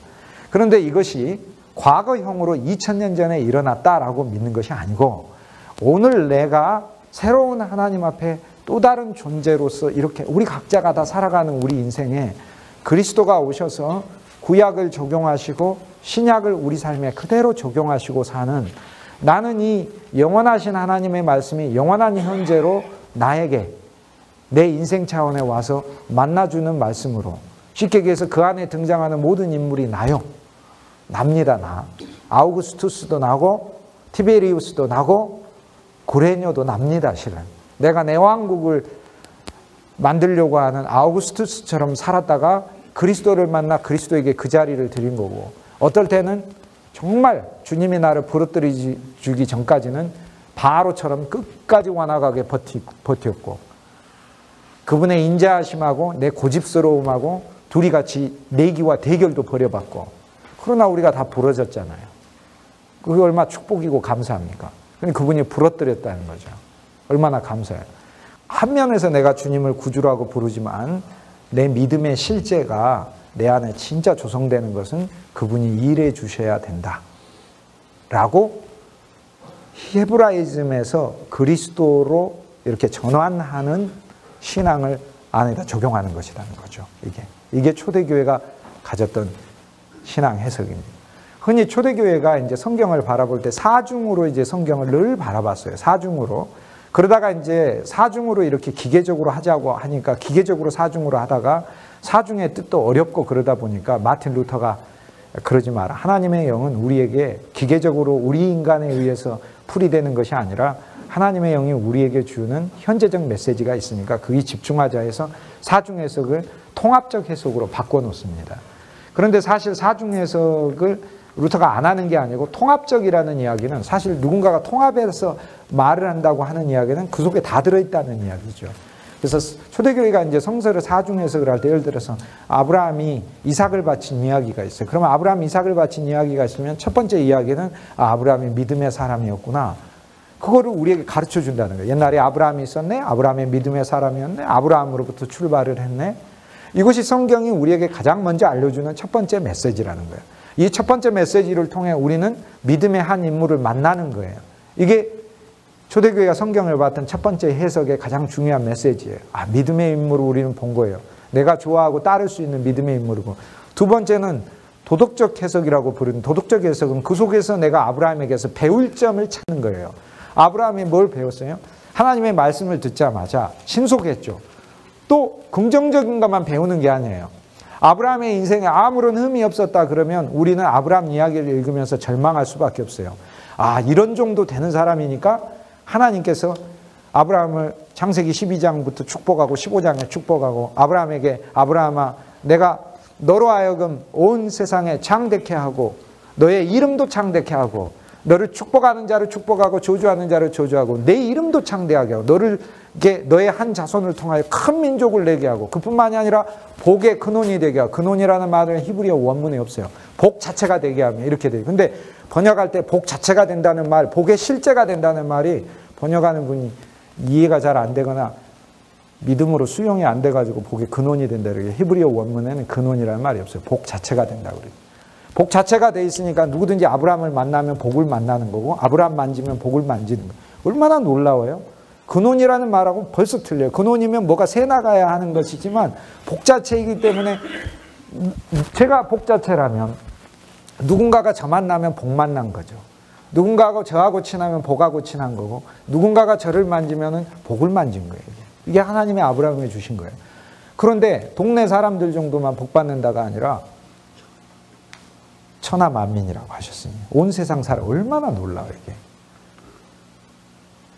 그런데 이것이 과거형으로 2000년 전에 일어났다라고 믿는 것이 아니고, 오늘 내가 새로운 하나님 앞에 또 다른 존재로서 이렇게 우리 각자가 다 살아가는 우리 인생에 그리스도가 오셔서 구약을 적용하시고 신약을 우리 삶에 그대로 적용하시고 사는, 나는 이 영원하신 하나님의 말씀이 영원한 현재로 나에게 내 인생 차원에 와서 만나주는 말씀으로, 쉽게 얘기해서 그 안에 등장하는 모든 인물이 나요. 납니다. 나. 아우구스투스도 나고 티베리우스도 나고 고레뇨도 납니다. 실은 내가 내 왕국을 만들려고 하는 아우구스투스처럼 살았다가 그리스도를 만나 그리스도에게 그 자리를 드린 거고, 어떨 때는 정말 주님이 나를 부르뜨려 주기 전까지는 바로처럼 끝까지 완악하게 버텼고, 그분의 인자하심하고 내 고집스러움하고 둘이 같이 내기와 대결도 벌여봤고, 그러나 우리가 다 부러졌잖아요. 그게 얼마나 축복이고 감사합니까? 근데 그분이 부러뜨렸다는 거죠. 얼마나 감사해요. 한 면에서 내가 주님을 구주라고 부르지만 내 믿음의 실제가 내 안에 진짜 조성되는 것은 그분이 일해 주셔야 된다 라고 히브라이즘에서 그리스도로 이렇게 전환하는 신앙을 안에다 적용하는 것이라는 거죠. 이게 초대교회가 가졌던 신앙 해석입니다. 흔히 초대교회가 이제 성경을 바라볼 때 사중으로 이제 성경을 늘 바라봤어요. 사중으로. 그러다가 이제 사중으로 이렇게 기계적으로 하자고 하니까 기계적으로 사중으로 하다가 사중의 뜻도 어렵고 그러다 보니까 마틴 루터가 그러지 마라. 하나님의 영은 우리에게 기계적으로 우리 인간에 의해서 풀이되는 것이 아니라 하나님의 영이 우리에게 주는 현재적 메시지가 있으니까 거기 집중하자 해서 사중 해석을 통합적 해석으로 바꿔놓습니다. 그런데 사실 사중 해석을 루터가 안 하는 게 아니고 통합적이라는 이야기는 사실 누군가가 통합해서 말을 한다고 하는 이야기는 그 속에 다 들어있다는 이야기죠. 그래서 초대교회가 이제 성서를 사중 해석을 할 때 예를 들어서 아브라함이 이삭을 바친 이야기가 있어요. 그러면 아브라함이 이삭을 바친 이야기가 있으면 첫 번째 이야기는 아브라함이 믿음의 사람이었구나. 그거를 우리에게 가르쳐 준다는 거예요. 옛날에 아브라함이 있었네. 아브라함의 믿음의 사람이었네. 아브라함으로부터 출발을 했네. 이것이 성경이 우리에게 가장 먼저 알려주는 첫 번째 메시지라는 거예요. 이 첫 번째 메시지를 통해 우리는 믿음의 한 인물을 만나는 거예요. 이게 초대교회가 성경을 봤던 첫 번째 해석의 가장 중요한 메시지예요. 아, 믿음의 인물을 우리는 본 거예요. 내가 좋아하고 따를 수 있는 믿음의 인물이고. 두 번째는 도덕적 해석이라고 부르는 도덕적 해석은 그 속에서 내가 아브라함에게서 배울 점을 찾는 거예요. 아브라함이 뭘 배웠어요? 하나님의 말씀을 듣자마자 신속했죠. 또 긍정적인 것만 배우는 게 아니에요. 아브라함의 인생에 아무런 흠이 없었다 그러면 우리는 아브라함 이야기를 읽으면서 절망할 수밖에 없어요. 아, 이런 정도 되는 사람이니까 하나님께서 아브라함을 창세기 12장부터 축복하고 15장에 축복하고 아브라함에게 아브라함아 내가 너로 하여금 온 세상에 창대케 하고 너의 이름도 창대케 하고 너를 축복하는 자를 축복하고 저주하는 자를 저주하고 내 이름도 창대하게 하고 너의 한 자손을 통하여 큰 민족을 내게 하고 그뿐만이 아니라 복의 근원이 되게 하고 근원이라는 말은 히브리어 원문에 없어요. 복 자체가 되게 하면 이렇게 돼요. 근데 번역할 때 복 자체가 된다는 말, 복의 실제가 된다는 말이 번역하는 분이 이해가 잘 안 되거나 믿음으로 수용이 안 돼가지고 복의 근원이 된다. 히브리어 원문에는 근원이라는 말이 없어요. 복 자체가 된다고 그래요. 복 자체가 돼 있으니까 누구든지 아브라함을 만나면 복을 만나는 거고 아브라함 만지면 복을 만지는 거예요. 얼마나 놀라워요. 근원이라는 말하고 벌써 틀려요. 근원이면 뭐가 새나가야 하는 것이지만 복 자체이기 때문에 제가 복 자체라면 누군가가 저 만나면 복 만난 거죠. 누군가가 저하고 친하면 복하고 친한 거고 누군가가 저를 만지면 복을 만진 거예요. 이게 하나님의 아브라함에 주신 거예요. 그런데 동네 사람들 정도만 복 받는다가 아니라 천하 만민이라고 하셨으니 온 세상 사람 얼마나 놀라워요 이게.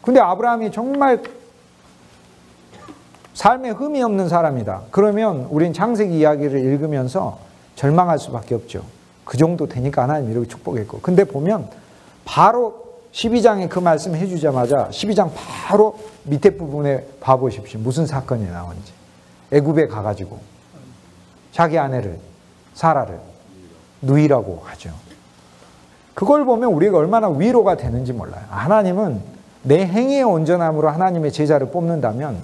근데 아브라함이 정말 삶에 흠이 없는 사람이다. 그러면 우린 창세기 이야기를 읽으면서 절망할 수밖에 없죠. 그 정도 되니까 하나님 이렇게 축복했고. 근데 보면 바로 12장에 그 말씀 해주자마자 12장 바로 밑에 부분에 봐보십시오. 무슨 사건이 나오는지. 애굽에 가가지고 자기 아내를 사라를 누이라고 하죠. 그걸 보면 우리가 얼마나 위로가 되는지 몰라요. 하나님은 내 행위의 온전함으로 하나님의 제자를 뽑는다면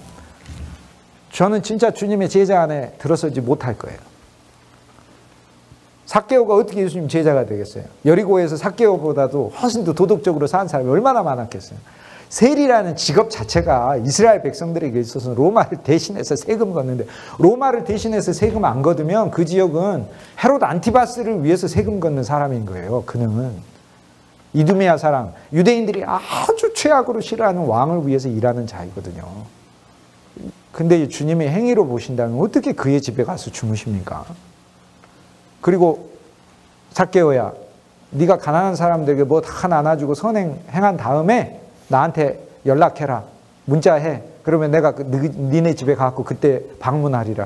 저는 진짜 주님의 제자 안에 들어서지 못할 거예요. 삭개오가 어떻게 예수님 제자가 되겠어요? 여리고에서 삭개오보다도 훨씬 더 도덕적으로 사는 사람이 얼마나 많았겠어요? 세리라는 직업 자체가 이스라엘 백성들에게 있어서 로마를 대신해서 세금 걷는데 로마를 대신해서 세금 안 걷으면 그 지역은 헤롯 안티바스를 위해서 세금 걷는 사람인 거예요. 그는 이두메아 사람, 유대인들이 아주 최악으로 싫어하는 왕을 위해서 일하는 자이거든요. 근데 주님의 행위로 보신다면 어떻게 그의 집에 가서 주무십니까? 그리고 삭개오야, 네가 가난한 사람들에게 뭐 다 나눠주고 선행한 다음에 나한테 연락해라. 문자해. 그러면 내가 니네 집에 가서 그때 방문하리라.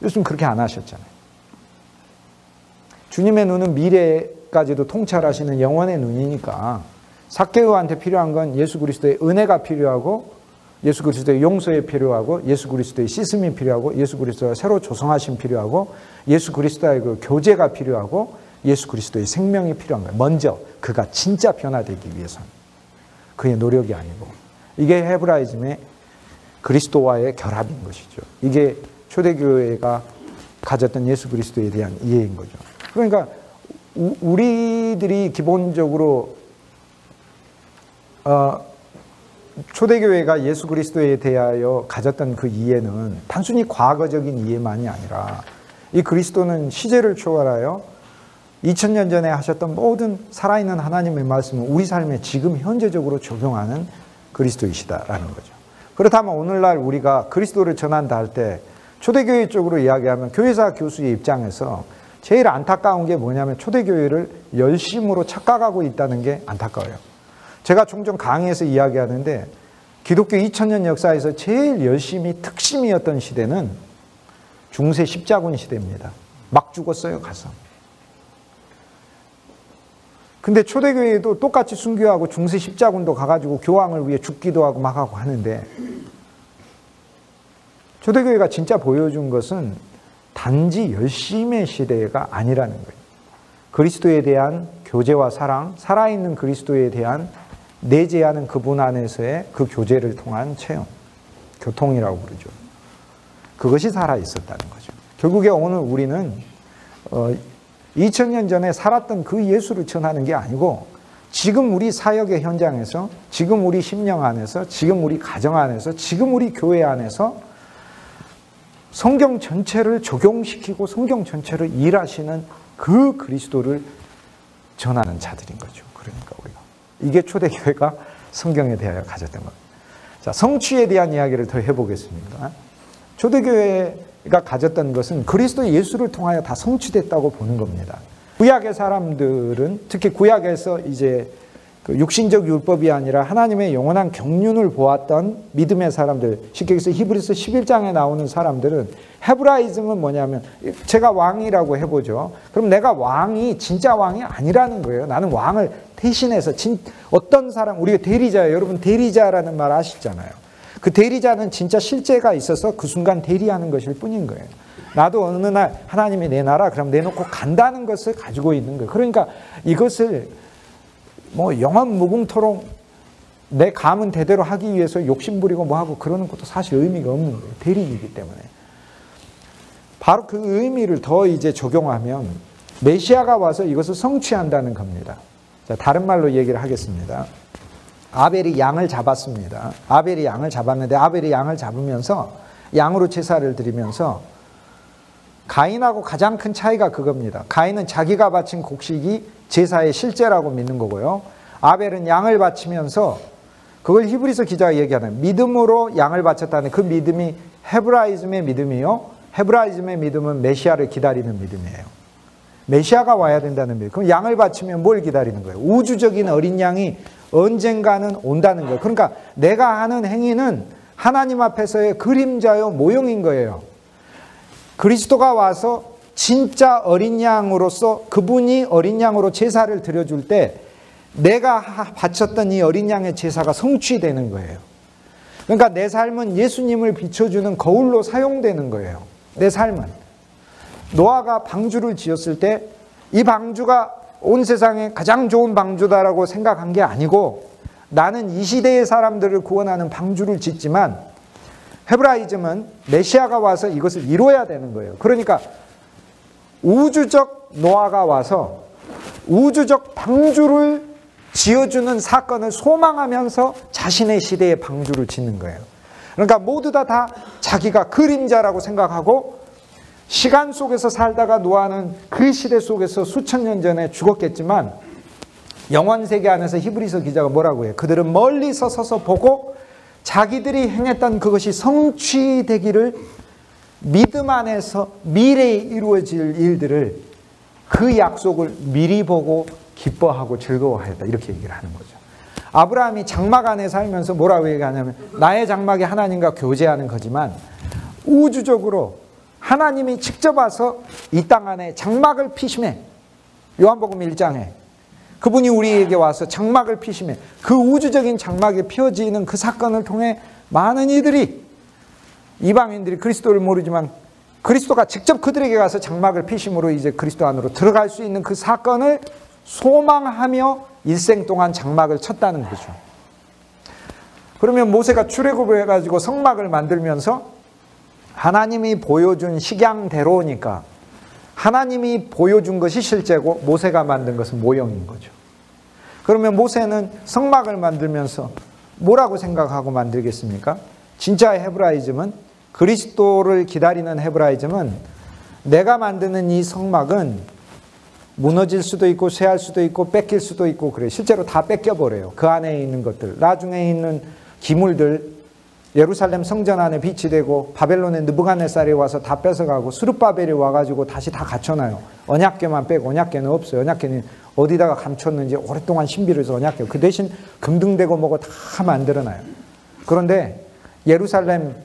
요즘 그렇게 안 하셨잖아요. 주님의 눈은 미래까지도 통찰하시는 영원의 눈이니까 삭개오한테 필요한 건 예수 그리스도의 은혜가 필요하고 예수 그리스도의 용서에 필요하고 예수 그리스도의 씻음이 필요하고 예수 그리스도가 새로 조성하심 필요하고 예수 그리스도의 그 교제가 필요하고 예수 그리스도의 생명이 필요한 거예요. 먼저 그가 진짜 변화되기 위해서는. 그의 노력이 아니고. 이게 헤브라이즘의 그리스도와의 결합인 것이죠. 이게 초대교회가 가졌던 예수 그리스도에 대한 이해인 거죠. 그러니까 우리들이 기본적으로 초대교회가 예수 그리스도에 대하여 가졌던 그 이해는 단순히 과거적인 이해만이 아니라 이 그리스도는 시제를 초월하여 2000년 전에 하셨던 모든 살아있는 하나님의 말씀을 우리 삶에 지금 현재적으로 적용하는 그리스도이시다라는 거죠. 그렇다면 오늘날 우리가 그리스도를 전한다 할 때 초대교회 쪽으로 이야기하면 교회사 교수의 입장에서 제일 안타까운 게 뭐냐면 초대교회를 열심으로 착각하고 있다는 게 안타까워요. 제가 종종 강의에서 이야기하는데 기독교 2000년 역사에서 제일 열심히 특심이었던 시대는 중세 십자군 시대입니다. 막 죽었어요, 가서. 근데 초대교회도 똑같이 순교하고 중세 십자군도 가가지고 교황을 위해 죽기도 하고 막 하고 하는데 초대교회가 진짜 보여준 것은 단지 열심의 시대가 아니라는 거예요. 그리스도에 대한 교제와 사랑, 살아있는 그리스도에 대한 내재하는 그분 안에서의 그 교제를 통한 체험, 교통이라고 부르죠. 그것이 살아있었다는 거죠. 결국에 오늘 우리는 2000년 전에 살았던 그 예수를 전하는 게 아니고 지금 우리 사역의 현장에서, 지금 우리 심령 안에서, 지금 우리 가정 안에서, 지금 우리 교회 안에서 성경 전체를 적용시키고 성경 전체를 일하시는 그 그리스도를 전하는 자들인 거죠. 그러니까 우리가 이게 초대교회가 성경에 대하여 가졌던 겁니다. 자, 성취에 대한 이야기를 더 해보겠습니다. 초대교회가 가졌던 것은 그리스도 예수를 통하여 다 성취됐다고 보는 겁니다. 구약의 사람들은 특히 구약에서 이제 그 육신적 율법이 아니라 하나님의 영원한 경륜을 보았던 믿음의 사람들, 쉽게 얘기해서 히브리서 11장에 나오는 사람들은 헤브라이즘은 뭐냐면 제가 왕이라고 해보죠. 그럼 내가 왕이 진짜 왕이 아니라는 거예요. 나는 왕을 대신해서 어떤 사람, 우리가 대리자예요. 여러분 대리자라는 말 아시잖아요. 그 대리자는 진짜 실제가 있어서 그 순간 대리하는 것일 뿐인 거예요. 나도 어느 날 하나님이 내 나라 그럼 내놓고 간다는 것을 가지고 있는 거예요. 그러니까 이것을 뭐 영원 무궁토록 내 가문 대대로 하기 위해서 욕심부리고 뭐하고 그러는 것도 사실 의미가 없는 거예요. 대리이기 때문에. 바로 그 의미를 더 이제 적용하면 메시아가 와서 이것을 성취한다는 겁니다. 자, 다른 말로 얘기를 하겠습니다. 아벨이 양을 잡았습니다. 아벨이 양을 잡았는데 아벨이 양을 잡으면서 양으로 제사를 드리면서 가인하고 가장 큰 차이가 그겁니다. 가인은 자기가 바친 곡식이 제사의 실제라고 믿는 거고요. 아벨은 양을 바치면서 그걸 히브리서 기자가 얘기하는 믿음으로 양을 바쳤다는 그 믿음이 헤브라이즘의 믿음이요. 헤브라이즘의 믿음은 메시아를 기다리는 믿음이에요. 메시아가 와야 된다는 믿음. 그럼 양을 바치면 뭘 기다리는 거예요? 우주적인 어린 양이 언젠가는 온다는 거예요. 그러니까 내가 하는 행위는 하나님 앞에서의 그림자요 모형인 거예요. 그리스도가 와서 진짜 어린 양으로서 그분이 어린 양으로 제사를 드려줄 때 내가 바쳤던 이 어린 양의 제사가 성취되는 거예요. 그러니까 내 삶은 예수님을 비춰주는 거울로 사용되는 거예요. 내 삶은. 노아가 방주를 지었을 때 이 방주가 온 세상에 가장 좋은 방주다라고 생각한 게 아니고 나는 이 시대의 사람들을 구원하는 방주를 짓지만 헤브라이즘은 메시아가 와서 이것을 이루어야 되는 거예요. 그러니까 우주적 노아가 와서 우주적 방주를 지어주는 사건을 소망하면서 자신의 시대의 방주를 짓는 거예요. 그러니까 모두 다 자기가 그림자라고 생각하고 시간 속에서 살다가 노아는 그 시대 속에서 수천 년 전에 죽었겠지만 영원 세계 안에서 히브리서 기자가 뭐라고 해요? 그들은 멀리서 서서 보고 자기들이 행했던 그것이 성취되기를 믿음 안에서 미래에 이루어질 일들을 그 약속을 미리 보고 기뻐하고 즐거워하였다. 이렇게 얘기를 하는 거죠. 아브라함이 장막 안에 살면서 뭐라고 얘기하냐면 나의 장막이 하나님과 교제하는 거지만 우주적으로 하나님이 직접 와서 이 땅 안에 장막을 피심해. 요한복음 1장에 그분이 우리에게 와서 장막을 피심해. 그 우주적인 장막이 펴지는 그 사건을 통해 많은 이들이 이방인들이 그리스도를 모르지만 그리스도가 직접 그들에게 가서 장막을 피심으로 이제 그리스도 안으로 들어갈 수 있는 그 사건을 소망하며 일생 동안 장막을 쳤다는 거죠. 그러면 모세가 출애굽을 해가지고 성막을 만들면서 하나님이 보여준 식양대로니까 하나님이 보여준 것이 실제고 모세가 만든 것은 모형인 거죠. 그러면 모세는 성막을 만들면서 뭐라고 생각하고 만들겠습니까? 진짜 헤브라이즘은 그리스도를 기다리는 헤브라이즘은 내가 만드는 이 성막은 무너질 수도 있고 쇠할 수도 있고 뺏길 수도 있고 그래요. 실제로 다 뺏겨버려요. 그 안에 있는 것들. 나중에 있는 기물들 예루살렘 성전 안에 빛이 되고 바벨론의 느부갓네살이 와서 다 뺏어가고 스룹바벨이 와가지고 다시 다 갖춰놔요. 언약궤만 빼고 언약궤는 없어요. 언약궤는 어디다가 감췄는지 오랫동안 신비를 해서 언약궤. 그 대신 금등대고 뭐고 다 만들어놔요. 그런데 예루살렘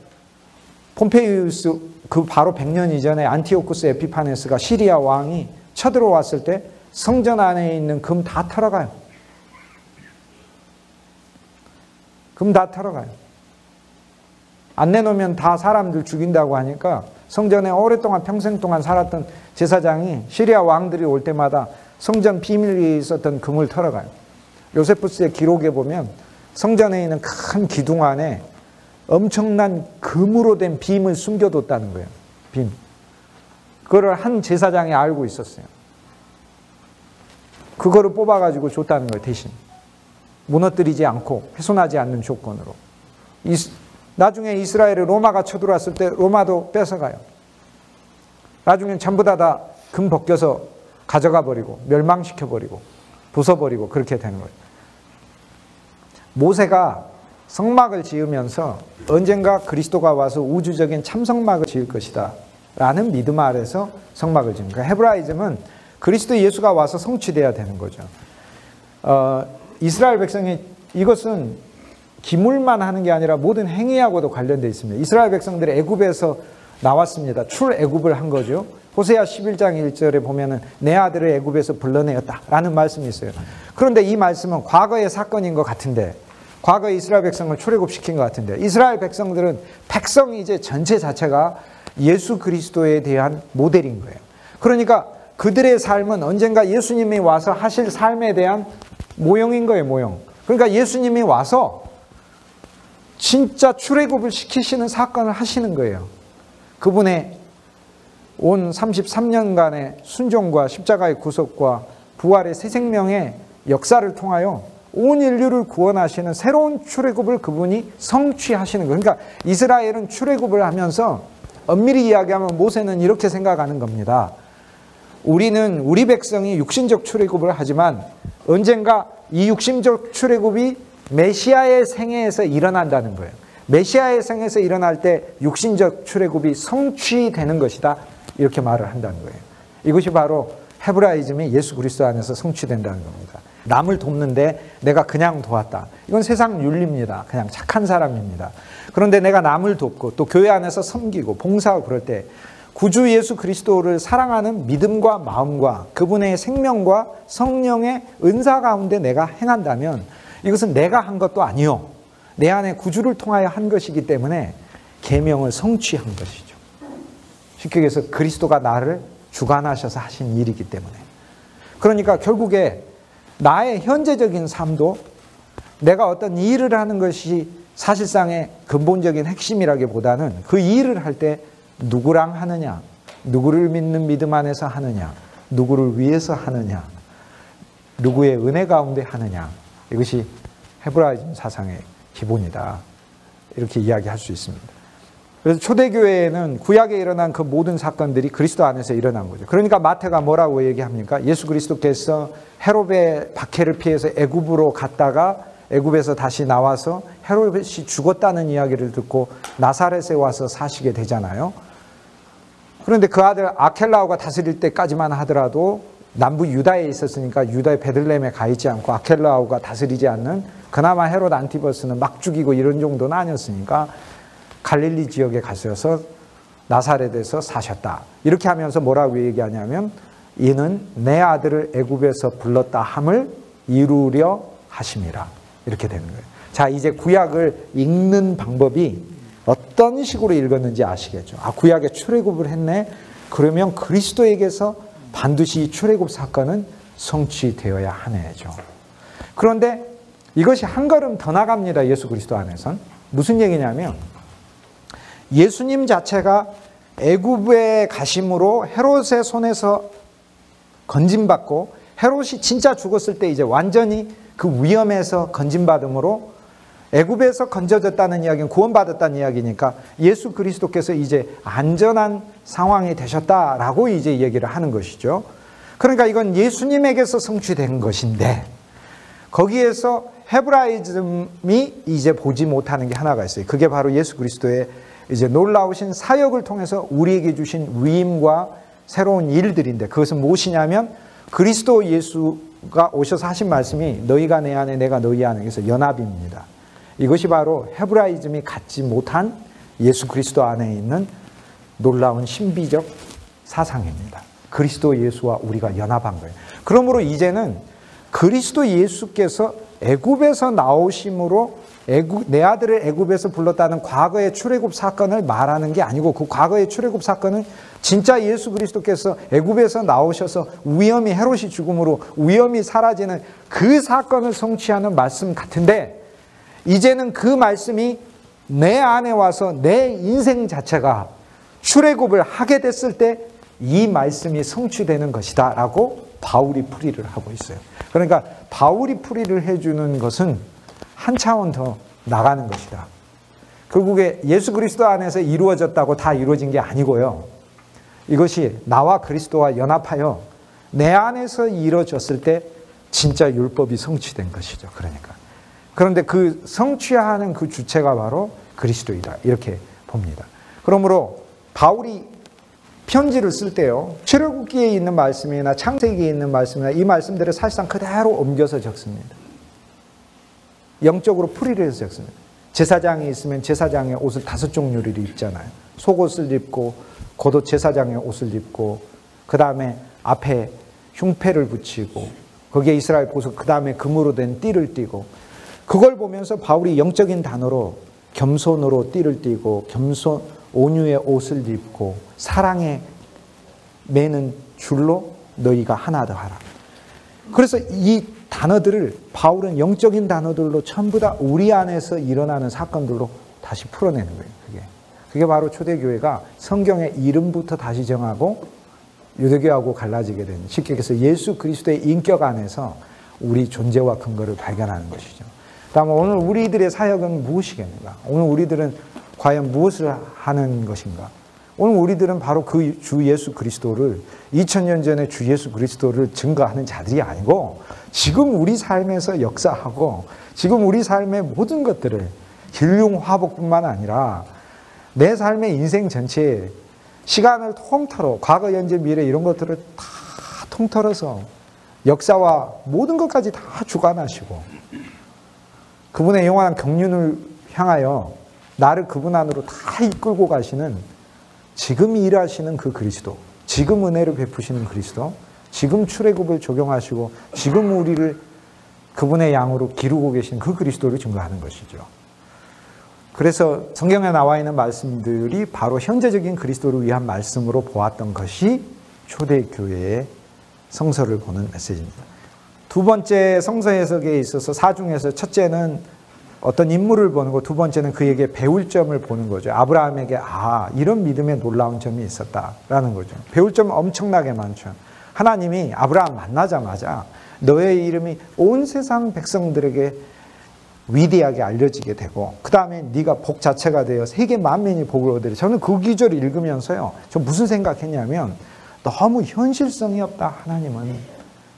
폼페이우스 그 바로 100년 이전에 안티오쿠스 에피파네스가 시리아 왕이 쳐들어왔을 때 성전 안에 있는 금 다 털어가요. 금 다 털어가요. 안 내놓으면 다 사람들 죽인다고 하니까 성전에 오랫동안 평생 동안 살았던 제사장이 시리아 왕들이 올 때마다 성전 비밀리에 있었던 금을 털어가요. 요세푸스의 기록에 보면 성전에 있는 큰 기둥 안에 엄청난 금으로 된 빔을 숨겨뒀다는 거예요. 빔. 그거를 한 제사장이 알고 있었어요. 그거를 뽑아가지고 줬다는 거예요. 대신. 무너뜨리지 않고 훼손하지 않는 조건으로. 나중에 이스라엘에 로마가 쳐들어왔을 때 로마도 뺏어가요. 나중엔 전부 다 금 벗겨서 가져가 버리고 멸망시켜버리고 부숴버리고 그렇게 되는 거예요. 모세가 성막을 지으면서 언젠가 그리스도가 와서 우주적인 참성막을 지을 것이다 라는 믿음 아래서 성막을 지은 거예요. 헤브라이즘은 그리스도 예수가 와서 성취돼야 되는 거죠. 이스라엘 백성이 이것은 기물만 하는 게 아니라 모든 행위하고도 관련되어 있습니다. 이스라엘 백성들이 애굽에서 나왔습니다. 출애굽을 한 거죠. 호세아 11장 1절에 보면은 내 아들을 애굽에서 불러내었다라는 말씀이 있어요. 그런데 이 말씀은 과거의 사건인 것 같은데, 과거에 이스라엘 백성을 출애굽시킨 것 같은데, 이스라엘 백성들은 백성 이제 전체 자체가 예수 그리스도에 대한 모델인 거예요. 그러니까 그들의 삶은 언젠가 예수님이 와서 하실 삶에 대한 모형인 거예요, 모형. 그러니까 예수님이 와서 진짜 출애굽을 시키시는 사건을 하시는 거예요. 그분의 온 33년간의 순종과 십자가의 구속과 부활의 새 생명의 역사를 통하여 온 인류를 구원하시는 새로운 출애굽을 그분이 성취하시는 거예요. 그러니까 이스라엘은 출애굽을 하면서 엄밀히 이야기하면 모세는 이렇게 생각하는 겁니다. 우리 백성이 육신적 출애굽을 하지만 언젠가 이 육신적 출애굽이 메시아의 생애에서 일어난다는 거예요. 메시아의 생에서 일어날 때 육신적 출애굽이 성취되는 것이다. 이렇게 말을 한다는 거예요. 이것이 바로 헤브라이즘이 예수 그리스도 안에서 성취된다는 겁니다. 남을 돕는데 내가 그냥 도왔다. 이건 세상 윤리입니다. 그냥 착한 사람입니다. 그런데 내가 남을 돕고 또 교회 안에서 섬기고 봉사하고 그럴 때 구주 예수 그리스도를 사랑하는 믿음과 마음과 그분의 생명과 성령의 은사 가운데 내가 행한다면 이것은 내가 한 것도 아니요. 내 안에 구주를 통하여 한 것이기 때문에 계명을 성취한 것이죠. 쉽게 얘기해서 그리스도가 나를 주관하셔서 하신 일이기 때문에. 그러니까 결국에 나의 현재적인 삶도 내가 어떤 일을 하는 것이 사실상의 근본적인 핵심이라기보다는 그 일을 할 때 누구랑 하느냐, 누구를 믿는 믿음 안에서 하느냐, 누구를 위해서 하느냐, 누구의 은혜 가운데 하느냐, 이것이 헤브라이즘 사상의 기본이다. 이렇게 이야기할 수 있습니다. 그래서 초대교회에는 구약에 일어난 그 모든 사건들이 그리스도 안에서 일어난 거죠. 그러니까 마태가 뭐라고 얘기합니까? 예수 그리스도께서 헤롯의 박해를 피해서 애굽으로 갔다가 애굽에서 다시 나와서 헤롯이 죽었다는 이야기를 듣고 나사렛에 와서 사시게 되잖아요. 그런데 그 아들 아켈라오가 다스릴 때까지만 하더라도 남부 유다에 있었으니까 유다의 베들레헴에 가 있지 않고 아켈라오가 다스리지 않는, 그나마 헤롯 안티버스는 막 죽이고 이런 정도는 아니었으니까 갈릴리 지역에 가셔서 나사렛에서 사셨다. 이렇게 하면서 뭐라고 얘기하냐면 이는 내 아들을 애굽에서 불렀다 함을 이루려 하심이라. 이렇게 되는 거예요. 자, 이제 구약을 읽는 방법이 어떤 식으로 읽었는지 아시겠죠? 아, 구약에 출애굽을 했네. 그러면 그리스도에게서 반드시 이 출애굽 사건은 성취되어야 하네죠. 그런데 이것이 한 걸음 더 나갑니다. 예수 그리스도 안에선. 무슨 얘기냐면 예수님 자체가 애굽에 가심으로 헤롯의 손에서 건짐받고 헤롯이 진짜 죽었을 때 이제 완전히 그 위험에서 건짐받음으로 애굽에서 건져졌다는 이야기는 구원받았다는 이야기니까 예수 그리스도께서 이제 안전한 상황이 되셨다라고 이제 얘기를 하는 것이죠. 그러니까 이건 예수님에게서 성취된 것인데 거기에서 헤브라이즘이 이제 보지 못하는 게 하나가 있어요. 그게 바로 예수 그리스도의 이제 놀라우신 사역을 통해서 우리에게 주신 위임과 새로운 일들인데 그것은 무엇이냐면 그리스도 예수가 오셔서 하신 말씀이 너희가 내 안에 내가 너희 안에, 그래서 연합입니다. 이것이 바로 헤브라이즘이 갖지 못한 예수 그리스도 안에 있는 놀라운 신비적 사상입니다. 그리스도 예수와 우리가 연합한 거예요. 그러므로 이제는 그리스도 예수께서 애굽에서 나오심으로 내 아들을 애굽에서 불렀다는 과거의 출애굽 사건을 말하는 게 아니고 그 과거의 출애굽 사건은 진짜 예수 그리스도께서 애굽에서 나오셔서 위엄이 헤롯이 죽음으로 위엄이 사라지는 그 사건을 성취하는 말씀 같은데 이제는 그 말씀이 내 안에 와서 내 인생 자체가 출애굽을 하게 됐을 때 이 말씀이 성취되는 것이다 라고 바울이 풀이를 하고 있어요. 그러니까 바울이 풀이를 해주는 것은 한 차원 더 나가는 것이다. 결국에 예수 그리스도 안에서 이루어졌다고 다 이루어진 게 아니고요. 이것이 나와 그리스도와 연합하여 내 안에서 이루어졌을 때 진짜 율법이 성취된 것이죠. 그런데 그 성취하는 그 주체가 바로 그리스도이다. 이렇게 봅니다. 그러므로 바울이 편지를 쓸 때요. 출애굽기에 있는 말씀이나 창세기에 있는 말씀이나 이 말씀들을 사실상 그대로 옮겨서 적습니다. 영적으로 풀이를 해서 적습니다. 제사장이 있으면 제사장의 옷을 5종류를 입잖아요. 속옷을 입고 겉옷 제사장의 옷을 입고 그 다음에 앞에 흉패를 붙이고 거기에 이스라엘 보석 그 다음에 금으로 된 띠를 띠고 그걸 보면서 바울이 영적인 단어로 겸손으로 띠를 띠고 겸손 온유의 옷을 입고 사랑에 매는 줄로 너희가 하나 더 하라. 그래서 이 단어들을 바울은 영적인 단어들로 전부 다 우리 안에서 일어나는 사건들로 다시 풀어내는 거예요. 그게 바로 초대교회가 성경의 이름부터 다시 정하고 유대교하고 갈라지게 된 쉽게 얘기해서 예수 그리스도의 인격 안에서 우리 존재와 근거를 발견하는 것이죠. 다음 오늘 우리들의 사역은 무엇이겠는가? 오늘 우리들은 과연 무엇을 하는 것인가? 오늘 우리들은 바로 그 주 예수 그리스도를 2000년 전에 주 예수 그리스도를 증거하는 자들이 아니고 지금 우리 삶에서 역사하고 지금 우리 삶의 모든 것들을 힐륭화복뿐만 아니라 내 삶의 인생 전체에 시간을 통틀어 과거, 현재, 미래 이런 것들을 다 통틀어서 역사와 모든 것까지 다 주관하시고 그분의 영원한 경륜을 향하여 나를 그분 안으로 다 이끌고 가시는 지금 일하시는 그 그리스도, 지금 은혜를 베푸시는 그리스도, 지금 출애굽을 적용하시고 지금 우리를 그분의 양으로 기르고 계신 그 그리스도를 증거하는 것이죠. 그래서 성경에 나와 있는 말씀들이 바로 현재적인 그리스도를 위한 말씀으로 보았던 것이 초대교회의 성서를 보는 메시지입니다. 두 번째 성서 해석에 있어서 사중에서 첫째는 어떤 인물을 보는 거, 두 번째는 그에게 배울 점을 보는 거죠. 아브라함에게 이런 믿음의 놀라운 점이 있었다라는 거죠. 배울 점 엄청나게 많죠. 하나님이 아브라함 만나자마자 너의 이름이 온 세상 백성들에게 위대하게 알려지게 되고 그 다음에 네가 복 자체가 되어 세계 만민이 복을 얻으리. 저는 그 기절을 읽으면서요. 저 무슨 생각했냐면 너무 현실성이 없다. 하나님은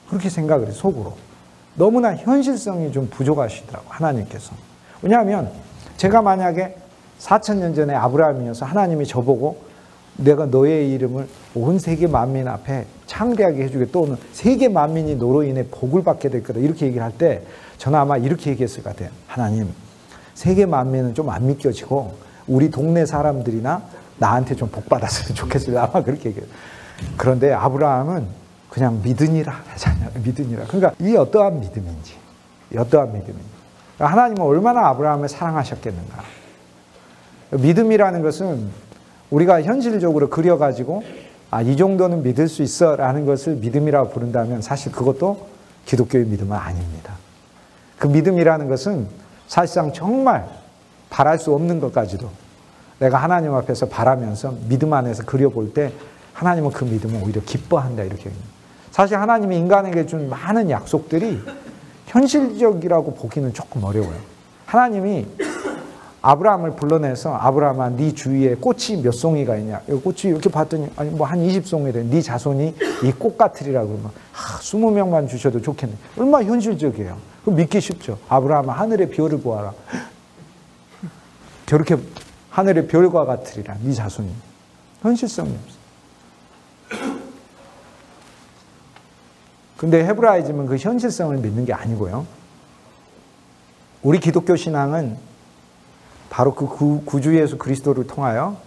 그렇게 생각을 해요. 속으로. 너무나 현실성이 좀 부족하시더라고 하나님께서. 왜냐하면 제가 만약에 4000년 전에 아브라함이어서 하나님이 저보고 내가 너의 이름을 온 세계 만민 앞에 창대하게 해주게 또는 세계 만민이 너로 인해 복을 받게 될 거다 이렇게 얘기를 할 때 저는 아마 이렇게 얘기했을 것 같아요. 하나님 세계 만민은 좀 안 믿겨지고 우리 동네 사람들이나 나한테 좀 복 받았으면 좋겠어요. 아마 그렇게 얘기해요. 그런데 아브라함은 그냥 믿으니라 하잖아요. 믿으니라. 그러니까 이 어떠한 믿음인지 하나님은 얼마나 아브라함을 사랑하셨겠는가. 믿음이라는 것은 우리가 현실적으로 그려가지고 이 정도는 믿을 수 있어 라는 것을 믿음이라고 부른다면 사실 그것도 기독교의 믿음은 아닙니다. 그 믿음이라는 것은 사실상 정말 바랄 수 없는 것까지도 내가 하나님 앞에서 바라면서 믿음 안에서 그려볼 때 하나님은 그 믿음을 오히려 기뻐한다 이렇게 얘기합니다. 사실 하나님이 인간에게 준 많은 약속들이 현실적이라고 보기는 조금 어려워요. 하나님이 아브라함을 불러내서 아브라함아 네 주위에 꽃이 몇 송이가 있냐. 꽃이 이렇게 봤더니 아니 뭐 한 20송이 돼. 네 자손이 이 꽃 같으리라고 그러면 20명만 주셔도 좋겠네. 얼마나 현실적이에요. 그럼 믿기 쉽죠. 아브라함아 하늘의 별을 보아라. 저렇게 하늘의 별과 같으리라. 네 자손이. 현실성이 없어. 근데 헤브라이즘은 그 현실성을 믿는 게 아니고요. 우리 기독교 신앙은 바로 그 구주 예수 그리스도를 통하여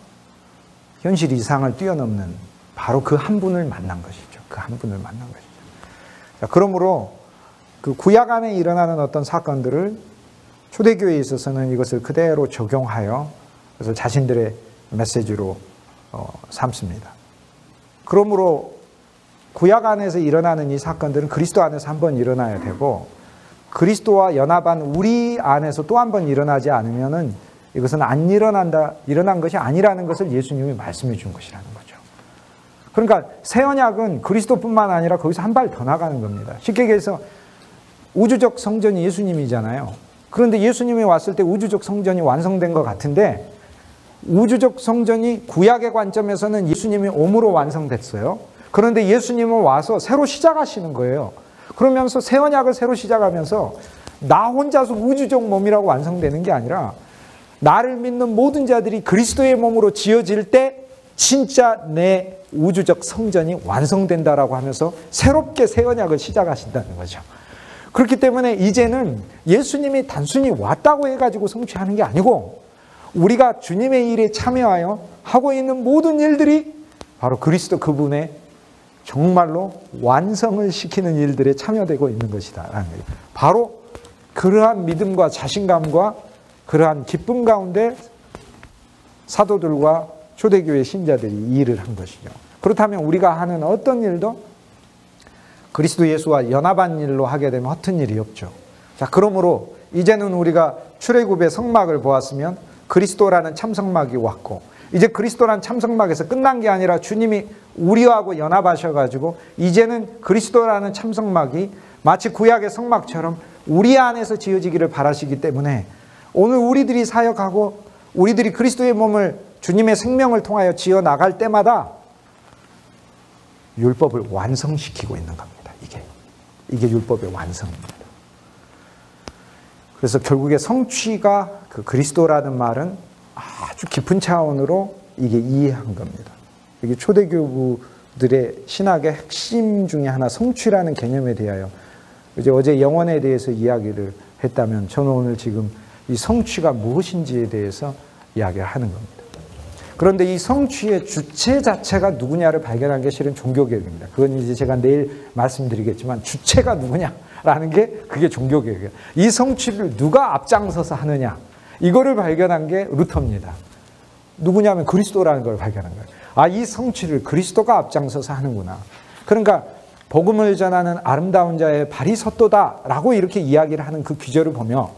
현실 이상을 뛰어넘는 바로 그 한 분을 만난 것이죠. 그 한 분을 만난 것이죠. 자, 그러므로 그 구약 안에 일어나는 어떤 사건들을 초대교회에 있어서는 이것을 그대로 적용하여 그래서 자신들의 메시지로 삼습니다. 그러므로 구약 안에서 일어나는 이 사건들은 그리스도 안에서 한 번 일어나야 되고 그리스도와 연합한 우리 안에서 또 한 번 일어나지 않으면은 이것은 일어난 것이 아니라는 것을 예수님이 말씀해 준 것이라는 거죠. 그러니까 새 언약은 그리스도뿐만 아니라 거기서 한 발 더 나가는 겁니다. 쉽게 얘기해서 우주적 성전이 예수님이잖아요. 그런데 예수님이 왔을 때 우주적 성전이 완성된 것 같은데 우주적 성전이 구약의 관점에서는 예수님이 오므로 완성됐어요. 그런데 예수님은 와서 새로 시작하시는 거예요. 그러면서 새 언약을 새로 시작하면서 나 혼자서 우주적 몸이라고 완성되는 게 아니라 나를 믿는 모든 자들이 그리스도의 몸으로 지어질 때 진짜 내 우주적 성전이 완성된다라고 하면서 새롭게 새 언약을 시작하신다는 거죠. 그렇기 때문에 이제는 예수님이 단순히 왔다고 해가지고 성취하는 게 아니고 우리가 주님의 일에 참여하여 하고 있는 모든 일들이 바로 그리스도 그분의 정말로 완성을 시키는 일들에 참여되고 있는 것이다. 바로 그러한 믿음과 자신감과 그러한 기쁨 가운데 사도들과 초대교회 신자들이 이 일을 한 것이죠. 그렇다면 우리가 하는 어떤 일도 그리스도 예수와 연합한 일로 하게 되면 허튼 일이 없죠. 자, 그러므로 이제는 우리가 출애굽의 성막을 보았으면 그리스도라는 참성막이 왔고 이제 그리스도라는 참성막에서 끝난 게 아니라 주님이 우리하고 연합하셔가지고 이제는 그리스도라는 참성막이 마치 구약의 성막처럼 우리 안에서 지어지기를 바라시기 때문에 오늘 우리들이 사역하고 우리들이 그리스도의 몸을 주님의 생명을 통하여 지어 나갈 때마다 율법을 완성시키고 있는 겁니다. 이게 율법의 완성입니다. 그래서 결국에 성취가 그 그리스도라는 말은 아주 깊은 차원으로 이게 이해한 겁니다. 이게 초대교부들의 신학의 핵심 중에 하나 성취라는 개념에 대하여 이제 어제 영원에 대해서 이야기를 했다면 저는 오늘 지금 이 성취가 무엇인지에 대해서 이야기를 하는 겁니다. 그런데 이 성취의 주체 자체가 누구냐를 발견한 게 실은 종교개혁입니다. 그건 이제 제가 내일 말씀드리겠지만 주체가 누구냐라는 게 그게 종교개혁이에요. 이 성취를 누가 앞장서서 하느냐 이거를 발견한 게 루터입니다. 누구냐면 그리스도라는 걸 발견한 거예요. 아, 이 성취를 그리스도가 앞장서서 하는구나. 그러니까 복음을 전하는 아름다운 자의 발이 섰도다라고 이렇게 이야기를 하는 그 귀절을 보며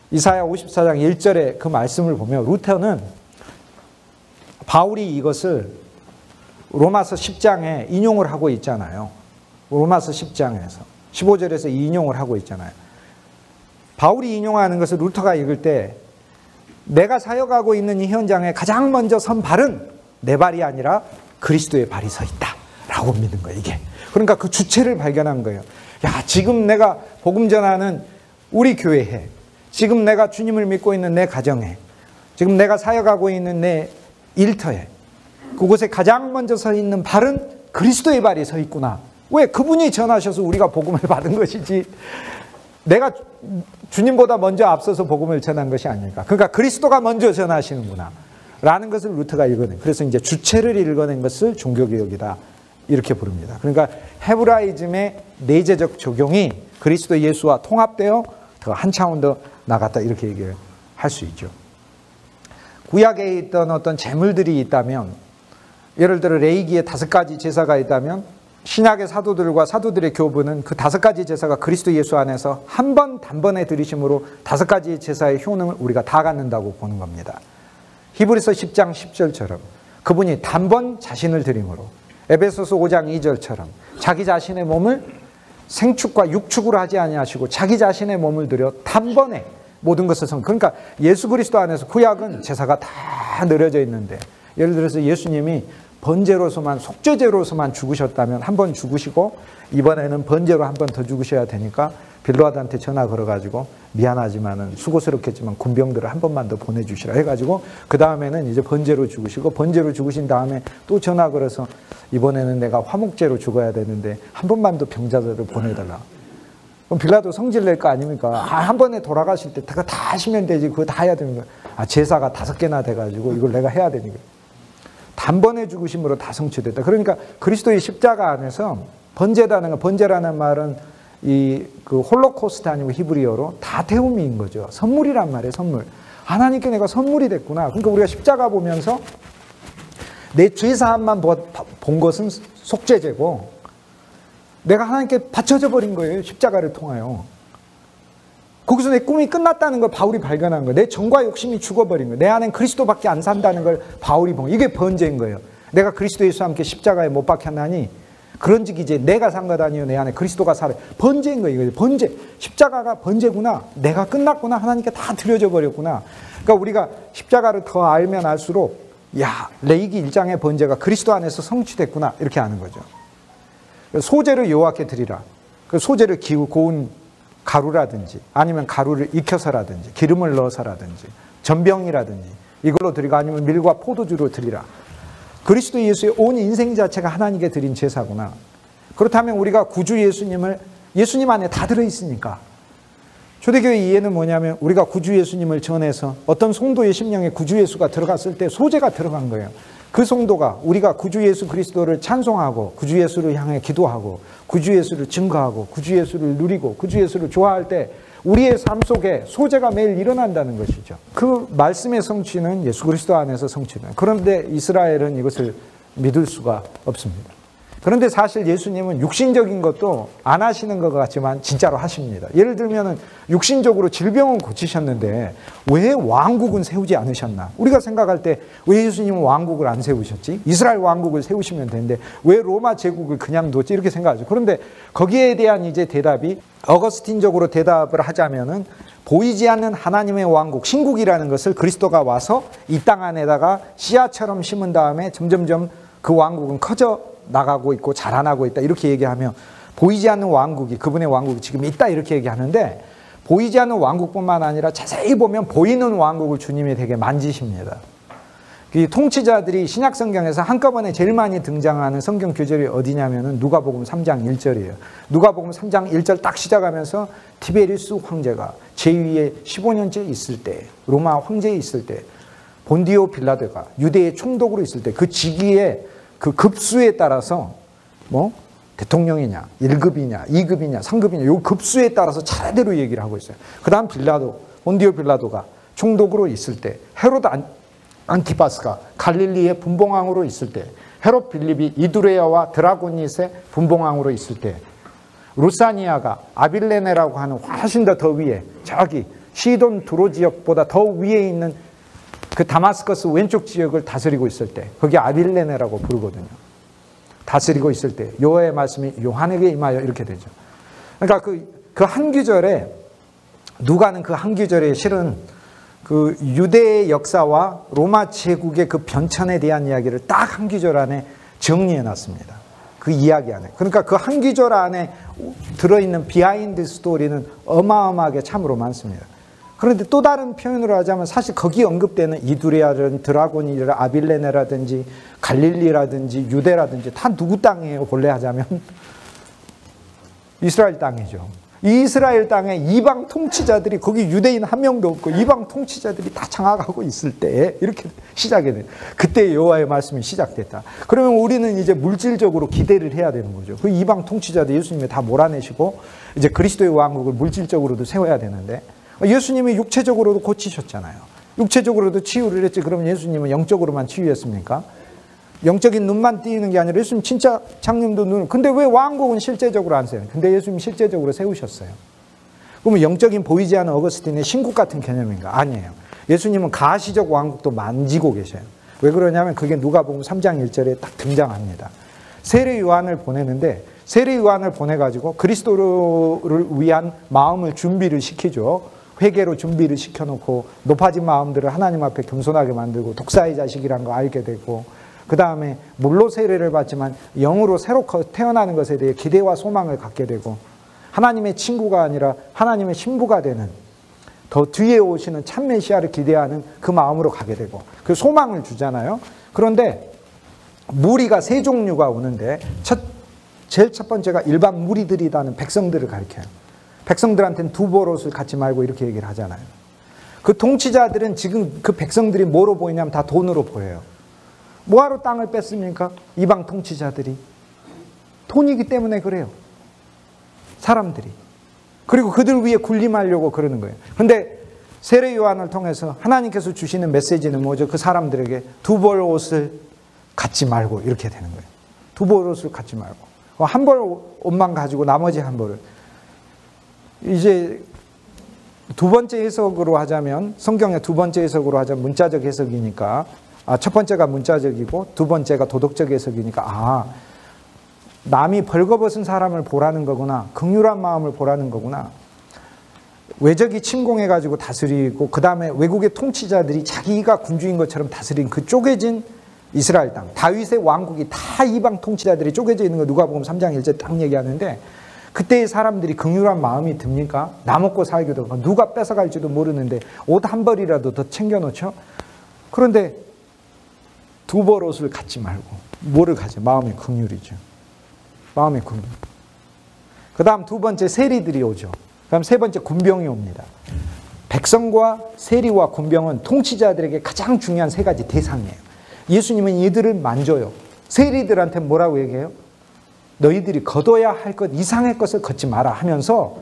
이사야 54장 1절의 그 말씀을 보며 루터는 바울이 이것을 로마서 10장에 인용을 하고 있잖아요. 로마서 10장에서 15절에서 인용을 하고 있잖아요. 바울이 인용하는 것을 루터가 읽을 때 내가 사역하고 있는 이 현장에 가장 먼저 선 발은 내 발이 아니라 그리스도의 발이 서 있다 라고 믿는 거예요. 이게 그러니까 그 주체를 발견한 거예요. 야, 지금 내가 복음 전하는 우리 교회에, 지금 내가 주님을 믿고 있는 내 가정에, 지금 내가 사역하고 있는 내 일터에, 그곳에 가장 먼저 서 있는 발은 그리스도의 발이 서 있구나. 왜? 그분이 전하셔서 우리가 복음을 받은 것이지 내가 주님보다 먼저 앞서서 복음을 전한 것이 아닐까. 그러니까 그리스도가 먼저 전하시는구나 라는 것을 루터가 읽어낸. 그래서 이제 주체를 읽어낸 것을 종교개혁이다 이렇게 부릅니다. 그러니까 헤브라이즘의 내재적 적용이 그리스도 예수와 통합되어 더 한 차원 더 나갔다 이렇게 얘기를 할 수 있죠. 구약에 있던 어떤 제물들이 있다면, 예를 들어 레위기에 5가지 제사가 있다면 신약의 사도들과 사도들의 교부는 그 5가지 제사가 그리스도 예수 안에서 한 번 단번에 들이심으로 5가지 제사의 효능을 우리가 다 갖는다고 보는 겁니다. 히브리서 10장 10절처럼 그분이 단번 자신을 드림으로, 에베소서 5장 2절처럼 자기 자신의 몸을 생축과 육축으로 하지 아니하시고 자기 자신의 몸을 들여 단번에 모든 것을 그러니까 예수 그리스도 안에서 구약은 제사가 다 늘어져 있는데, 예를 들어서 예수님이 번제로서만, 속죄제로서만 죽으셨다면 한 번 죽으시고 이번에는 번제로 한 번 더 죽으셔야 되니까 빌라도한테 전화 걸어가지고 미안하지만은 수고스럽겠지만 군병들을 한 번만 더 보내주시라 해가지고 그 다음에는 이제 번제로 죽으시고, 번제로 죽으신 다음에 또 전화 걸어서 이번에는 내가 화목제로 죽어야 되는데 한 번만 더 병자들을 보내달라. 그럼 빌라도 성질 낼 거 아닙니까? 한 번에 돌아가실 때 그거 다 하시면 되지, 그거 다 해야 되는 거야. 제사가 5개나 돼가지고 이걸 내가 해야 되는 거야. 단번에 죽으심으로 다 성취됐다. 그러니까 그리스도의 십자가 안에서 번제라는 말은 그 홀로코스트 아니고 히브리어로 다테움인 거죠. 선물이란 말이에요, 선물. 하나님께 내가 선물이 됐구나. 그러니까 우리가 십자가 보면서 내 죄사함만 본 것은 속죄제고 내가 하나님께 바쳐져 버린 거예요, 십자가를 통하여. 거기서 내 꿈이 끝났다는 걸 바울이 발견한 거예요. 내 정과 욕심이 죽어버린 거예요. 내 안엔 그리스도밖에 안 산다는 걸 바울이 본 거예요. 이게 번제인 거예요. 내가 그리스도 예수와 함께 십자가에 못 박혔나니 그런즉 이제 내가 산 것 아니요 내 안에 그리스도가 살아요. 번제인 거예요. 이거 번제. 십자가가 번제구나. 내가 끝났구나. 하나님께 다 드려져 버렸구나. 그러니까 우리가 십자가를 더 알면 알수록 야, 레위기 1장의 번제가 그리스도 안에서 성취됐구나. 이렇게 아는 거죠. 소제를 여호와께 드리라. 그 소제를 고운 가루라든지 아니면 가루를 익혀서라든지 기름을 넣어서라든지 전병이라든지 이걸로 드리고 아니면 밀과 포도주로 드리라. 그리스도 예수의 온 인생 자체가 하나님께 드린 제사구나. 그렇다면 우리가 구주 예수님 안에 다 들어있으니까 초대교회 이해는 뭐냐면 우리가 구주 예수님을 전해서 어떤 성도의 심령에 구주 예수가 들어갔을 때 소제가 들어간 거예요. 그 성도가 우리가 구주 예수 그리스도를 찬송하고 구주 예수를 향해 기도하고 구주 예수를 증거하고 구주 예수를 누리고 구주 예수를 좋아할 때 우리의 삶 속에 소제가 매일 일어난다는 것이죠. 그 말씀의 성취는 예수 그리스도 안에서 성취는. 그런데 이스라엘은 이것을 믿을 수가 없습니다. 그런데 사실 예수님은 육신적인 것도 안 하시는 것 같지만 진짜로 하십니다. 예를 들면 육신적으로 질병은 고치셨는데 왜 왕국은 세우지 않으셨나? 우리가 생각할 때 왜 예수님은 왕국을 안 세우셨지? 이스라엘 왕국을 세우시면 되는데 왜 로마 제국을 그냥 뒀지? 이렇게 생각하죠. 그런데 거기에 대한 이제 대답이 어거스틴적으로 대답을 하자면은 보이지 않는 하나님의 왕국, 신국이라는 것을 그리스도가 와서 이 땅 안에다가 씨앗처럼 심은 다음에 점점점 그 왕국은 커져 나가고 있고 자라나고 있다 이렇게 얘기하며 보이지 않는 왕국이 그분의 왕국이 지금 있다 이렇게 얘기하는데 보이지 않는 왕국뿐만 아니라 자세히 보면 보이는 왕국을 주님이 되게 만지십니다. 이 통치자들이 신약 성경에서 한꺼번에 제일 많이 등장하는 성경 구절이 어디냐면은 누가복음 3장 1절이에요. 누가복음 3장 1절 딱 시작하면서 티베리우스 황제가 제2의 15년째 있을 때 로마 황제에 있을 때 본디오 빌라도가 유대의 총독으로 있을 때 그 직위에 그 급수에 따라서 뭐 대통령이냐 1급이냐 2급이냐 3급이냐 요 급수에 따라서 차례대로 얘기를 하고 있어요. 그 다음 본디오 빌라도가 총독으로 있을 때 헤로드 안티파스가 갈릴리의 분봉왕으로 있을 때 헤롯 빌립이 이두레아와 드라고니스의 분봉왕으로 있을 때 루사니아가 아빌레네라고 하는 훨씬 더 위에 저기 시돈 두로 지역보다 더 위에 있는 그 다마스커스 왼쪽 지역을 다스리고 있을 때 거기 아빌레네라고 부르거든요. 다스리고 있을 때 여호와의 말씀이 요한에게 임하여 이렇게 되죠. 그러니까 그 한 구절에 누가는 그 한 구절에 실은 그 유대의 역사와 로마 제국의 그 변천에 대한 이야기를 딱 한 구절 안에 정리해 놨습니다. 그 이야기 안에. 그러니까 그 한 구절 안에 들어있는 비하인드 스토리는 어마어마하게 참으로 많습니다. 그런데 또 다른 표현으로 하자면 사실 거기 언급되는 이두레아라든지 드라고니라 아빌레네라든지 갈릴리라든지 유대라든지 다 누구 땅이에요? 본래 하자면 이스라엘 땅이죠. 이스라엘 땅에 이방 통치자들이 거기 유대인 한 명도 없고 이방 통치자들이 다 장악하고 있을 때 이렇게 시작이 돼요. 그때 여호와의 말씀이 시작됐다. 그러면 우리는 이제 물질적으로 기대를 해야 되는 거죠. 그 이방 통치자들 예수님이 다 몰아내시고 이제 그리스도의 왕국을 물질적으로도 세워야 되는데 예수님이 육체적으로도 고치셨잖아요. 육체적으로도 치유를 했지. 그러면 예수님은 영적으로만 치유했습니까? 영적인 눈만 띄는 게 아니라 예수님 진짜 장님도 눈을. 근데 왜 왕국은 실제적으로 안 세워요? 근데 예수님 실제적으로 세우셨어요. 그러면 영적인 보이지 않는 어거스틴의 신국 같은 개념인가? 아니에요. 예수님은 가시적 왕국도 만지고 계셔요. 왜 그러냐면 그게 누가복음 3장 1절에 딱 등장합니다. 세례 요한을 보내는데 세례 요한을 보내가지고 그리스도를 위한 마음을 준비를 시키죠. 회개로 준비를 시켜놓고 높아진 마음들을 하나님 앞에 겸손하게 만들고 독사의 자식이란 거 알게 되고 그 다음에 물로 세례를 받지만 영으로 새로 태어나는 것에 대해 기대와 소망을 갖게 되고 하나님의 친구가 아니라 하나님의 신부가 되는 더 뒤에 오시는 참 메시아를 기대하는 그 마음으로 가게 되고 그 소망을 주잖아요. 그런데 무리가 세 종류가 오는데 제일 첫 번째가 일반 무리들이라는 백성들을 가리켜요. 백성들한테는 두 버릇을 갖지 말고 이렇게 얘기를 하잖아요. 그 통치자들은 지금 그 백성들이 뭐로 보이냐면 다 돈으로 보여요. 뭐하러 땅을 뺐습니까? 이방 통치자들이. 돈이기 때문에 그래요. 사람들이. 그리고 그들 위에 군림하려고 그러는 거예요. 근데 세례 요한을 통해서 하나님께서 주시는 메시지는 뭐죠? 그 사람들에게 두 벌 옷을 갖지 말고 이렇게 되는 거예요. 두 벌 옷을 갖지 말고. 한 벌 옷만 가지고 나머지 한 벌을. 이제 두 번째 해석으로 하자면, 성경의 두 번째 해석으로 하자면 문자적 해석이니까, 첫 번째가 문자적이고 두 번째가 도덕적 해석이니까, 남이 벌거벗은 사람을 보라는 거구나. 긍휼한 마음을 보라는 거구나. 외적이 침공해가지고 다스리고 그 다음에 외국의 통치자들이 자기가 군주인 것처럼 다스린 그 쪼개진 이스라엘 땅, 다윗의 왕국이 다 이방 통치자들이 쪼개져 있는 거 누가복음 3장 1절 딱 얘기하는데, 그때의 사람들이 긍휼한 마음이 듭니까? 나 먹고 살기도 하고 누가 뺏어갈지도 모르는데 옷 한 벌이라도 더 챙겨놓죠. 그런데 두 벌 옷을 갖지 말고 뭐를 가져? 마음의 긍휼이죠. 마음의 긍휼. 그 다음 두 번째 세리들이 오죠. 그 다음 세 번째 군병이 옵니다. 백성과 세리와 군병은 통치자들에게 가장 중요한 세 가지 대상이에요. 예수님은 이들을 만져요. 세리들한테 뭐라고 얘기해요? 너희들이 거둬야 할 것 이상의 것을 걷지 마라 하면서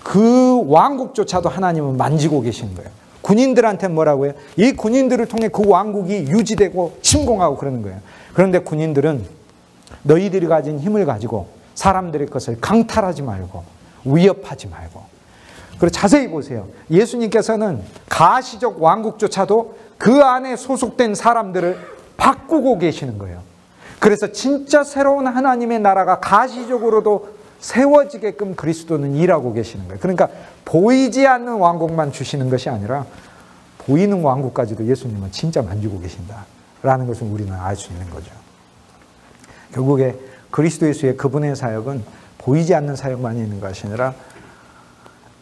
그 왕국조차도 하나님은 만지고 계시는 거예요. 군인들한테 뭐라고 해요? 이 군인들을 통해 그 왕국이 유지되고 침공하고 그러는 거예요. 그런데 군인들은 너희들이 가진 힘을 가지고 사람들의 것을 강탈하지 말고 위협하지 말고. 그리고 자세히 보세요. 예수님께서는 가시적 왕국조차도 그 안에 소속된 사람들을 바꾸고 계시는 거예요. 그래서 진짜 새로운 하나님의 나라가 가시적으로도 세워지게끔 그리스도는 일하고 계시는 거예요. 그러니까 보이지 않는 왕국만 주시는 것이 아니라 보이는 왕국까지도 예수님은 진짜 만지고 계신다라는 것을 우리는 알 수 있는 거죠. 결국에 그리스도 예수의 그분의 사역은 보이지 않는 사역만이 있는 것이 아니라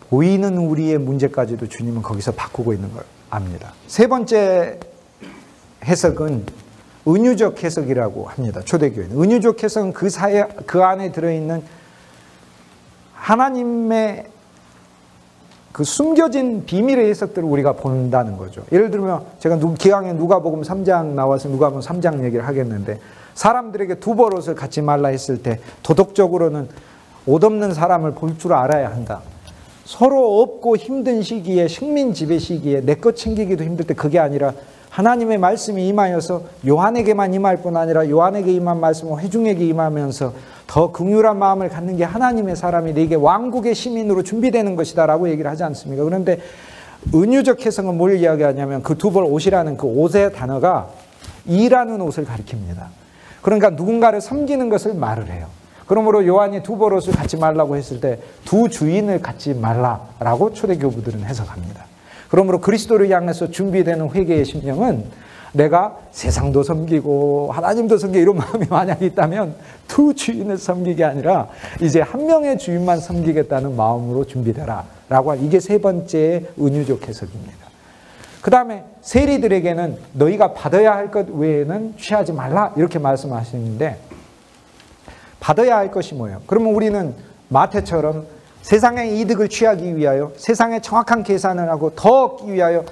보이는 우리의 문제까지도 주님은 거기서 바꾸고 있는 걸 압니다. 세 번째 해석은 은유적 해석이라고 합니다. 초대교회는. 은유적 해석은 그 안에 들어있는 하나님의 그 숨겨진 비밀의 해석들을 우리가 본다는 거죠. 예를 들면 제가 기왕에 누가복음 3장 나와서 누가복음 3장 얘기를 하겠는데, 사람들에게 두 벌 옷을 갖지 말라 했을 때 도덕적으로는 옷 없는 사람을 볼 줄 알아야 한다. 서로 없고 힘든 시기에, 식민 지배 시기에 내 것 챙기기도 힘들 때 그게 아니라 하나님의 말씀이 임하여서 요한에게만 임할 뿐 아니라 요한에게 임한 말씀은 회중에게 임하면서 더 긍휼한 마음을 갖는 게 하나님의 사람이 내게 왕국의 시민으로 준비되는 것이다 라고 얘기를 하지 않습니까? 그런데 은유적 해석은 뭘 이야기하냐면 그 두 벌 옷이라는 그 옷의 단어가 일하는 옷을 가리킵니다. 그러니까 누군가를 섬기는 것을 말을 해요. 그러므로 요한이 두 벌 옷을 갖지 말라고 했을 때 두 주인을 갖지 말라라고 초대교부들은 해석합니다. 그러므로 그리스도를 향해서 준비되는 회개의 심령은 내가 세상도 섬기고 하나님도 섬기고 이런 마음이 만약 있다면 두 주인을 섬기게 아니라 이제 한 명의 주인만 섬기겠다는 마음으로 준비되라 라고 이게 세 번째 은유적 해석입니다. 그 다음에 세리들에게는 너희가 받아야 할 것 외에는 취하지 말라 이렇게 말씀하시는데, 받아야 할 것이 뭐예요? 그러면 우리는 마태처럼 세상의 이득을 취하기 위하여 세상의 정확한 계산을 하고 더 얻기 위하여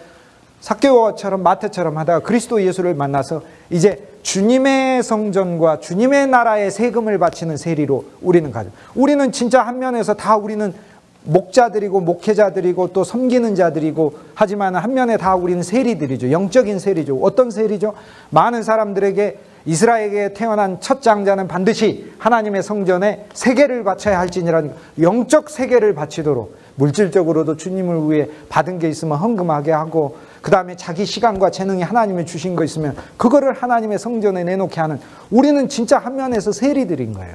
삭개오처럼 마태처럼 하다가 그리스도 예수를 만나서 이제 주님의 성전과 주님의 나라에 세금을 바치는 세리로 우리는 가죠. 우리는 진짜 한 면에서 다 우리는 목자들이고 목회자들이고 또 섬기는 자들이고 하지만 한 면에 다 우리는 세리들이죠. 영적인 세리죠. 어떤 세리죠? 많은 사람들에게 이스라엘에게 태어난 첫 장자는 반드시 하나님의 성전에 세계를 바쳐야 할지니라는 영적 세계를 바치도록 물질적으로도 주님을 위해 받은 게 있으면 헌금하게 하고 그 다음에 자기 시간과 재능이 하나님이 주신 거 있으면 그거를 하나님의 성전에 내놓게 하는 우리는 진짜 한 면에서 세리들인 거예요.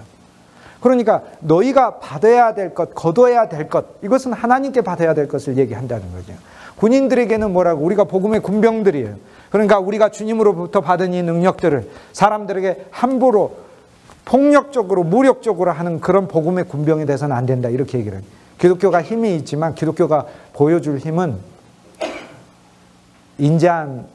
그러니까 너희가 받아야 될 것, 거둬야 될 것, 이것은 하나님께 받아야 될 것을 얘기한다는 거죠. 군인들에게는 뭐라고? 우리가 복음의 군병들이에요. 그러니까 우리가 주님으로부터 받은 이 능력들을 사람들에게 함부로 폭력적으로 무력적으로 하는 그런 복음의 군병이 돼서는 안 된다 이렇게 얘기를 해요. 기독교가 힘이 있지만 기독교가 보여줄 힘은 인자한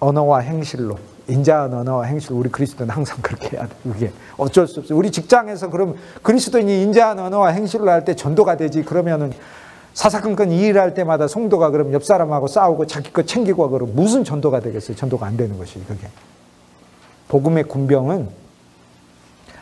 언어와 행실로, 인자한 언어와 행실로 우리 그리스도는 항상 그렇게 해야 돼. 그게 어쩔 수 없어요. 우리 직장에서 그럼 그리스도인이 인자한 언어와 행실로 할 때 전도가 되지, 그러면은 사사건건 이 일할 때마다 성도가 그럼 옆 사람하고 싸우고 자기 거 챙기고 그럼 무슨 전도가 되겠어요? 전도가 안 되는 것이 그게. 복음의 군병은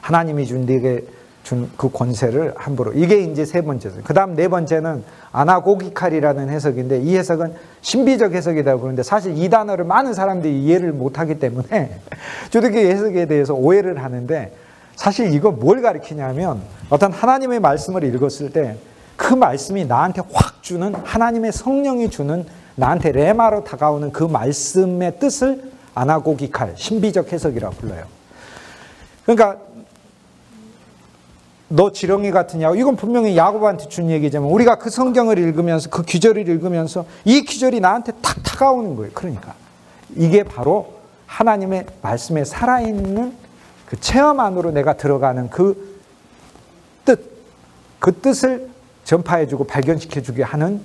하나님이 준 네게 준 그 권세를 함부로. 이게 이제 세 번째죠. 그 다음 네 번째는 아나고기칼이라는 해석인데, 이 해석은 신비적 해석이라고 그러는데, 사실 이 단어를 많은 사람들이 이해를 못하기 때문에 초대교회 해석에 대해서 오해를 하는데, 사실 이거 뭘 가리키냐면, 어떤 하나님의 말씀을 읽었을 때 그 말씀이 나한테 확 주는, 하나님의 성령이 주는, 나한테 레마로 다가오는 그 말씀의 뜻을 아나고기칼, 신비적 해석이라고 불러요. 그러니까 너 지렁이 같으냐고, 이건 분명히 야곱한테 준 얘기지만, 우리가 그 성경을 읽으면서, 그 귀절을 읽으면서 이 귀절이 나한테 탁 다가오는 거예요. 그러니까 이게 바로 하나님의 말씀에 살아있는 그 체험 안으로 내가 들어가는 그 뜻을 전파해주고 발견시켜주게 하는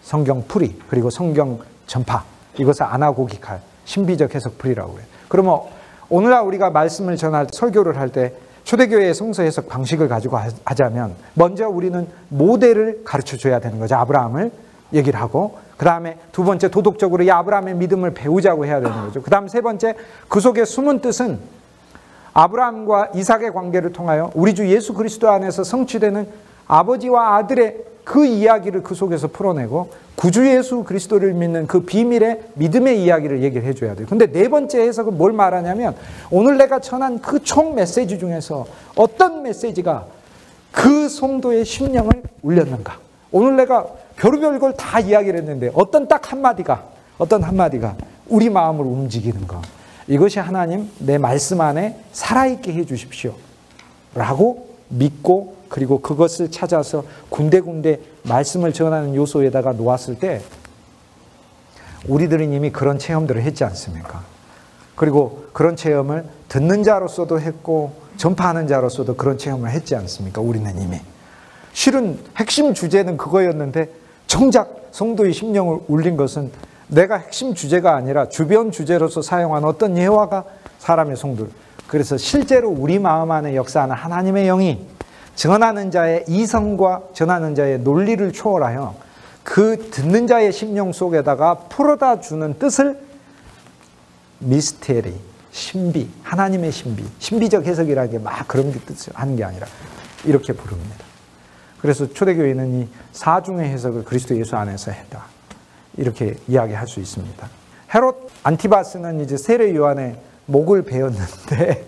성경 풀이, 그리고 성경 전파, 이것을 아나고기칼, 신비적 해석 풀이라고 해요. 그러면 오늘날 우리가 말씀을 전할 때, 설교를 할 때 초대교회의 성서 해석 방식을 가지고 하자면, 먼저 우리는 모델을 가르쳐줘야 되는 거죠. 아브라함을 얘기를 하고, 그 다음에 두 번째, 도덕적으로 이 아브라함의 믿음을 배우자고 해야 되는 거죠. 그 다음 세 번째, 그 속에 숨은 뜻은 아브라함과 이삭의 관계를 통하여 우리 주 예수 그리스도 안에서 성취되는 아버지와 아들의 그 이야기를 그 속에서 풀어내고, 구주 예수 그리스도를 믿는 그 비밀의 믿음의 이야기를 얘기를 해줘야 돼요. 근데 네 번째 해석은 뭘 말하냐면, 오늘 내가 전한 그 총 메시지 중에서 어떤 메시지가 그 성도의 심령을 울렸는가. 오늘 내가 별의별 걸 다 이야기를 했는데 어떤 딱 한마디가 우리 마음을 움직이는가. 이것이 하나님 내 말씀 안에 살아있게 해 주십시오 라고 믿고, 그리고 그것을 찾아서 군데군데 말씀을 전하는 요소에다가 놓았을 때, 우리들은 이미 그런 체험들을 했지 않습니까? 그리고 그런 체험을 듣는 자로서도 했고 전파하는 자로서도 그런 체험을 했지 않습니까? 우리는 이미. 실은 핵심 주제는 그거였는데, 정작 성도의 심령을 울린 것은 내가 핵심 주제가 아니라 주변 주제로서 사용한 어떤 예화가 사람의 성도를. 그래서 실제로 우리 마음 안에 역사하는 하나님의 영이 전하는 자의 이성과 전하는 자의 논리를 초월하여 그 듣는 자의 심령 속에다가 풀어다 주는 뜻을 미스테리, 신비, 하나님의 신비, 신비적 해석이라는 게 막 그런 게 뜻을 하는 게 아니라 이렇게 부릅니다. 그래서 초대교회는 이 사중의 해석을 그리스도 예수 안에서 했다, 이렇게 이야기할 수 있습니다. 헤롯 안티바스는 이제 세례 요한의 목을 베었는데,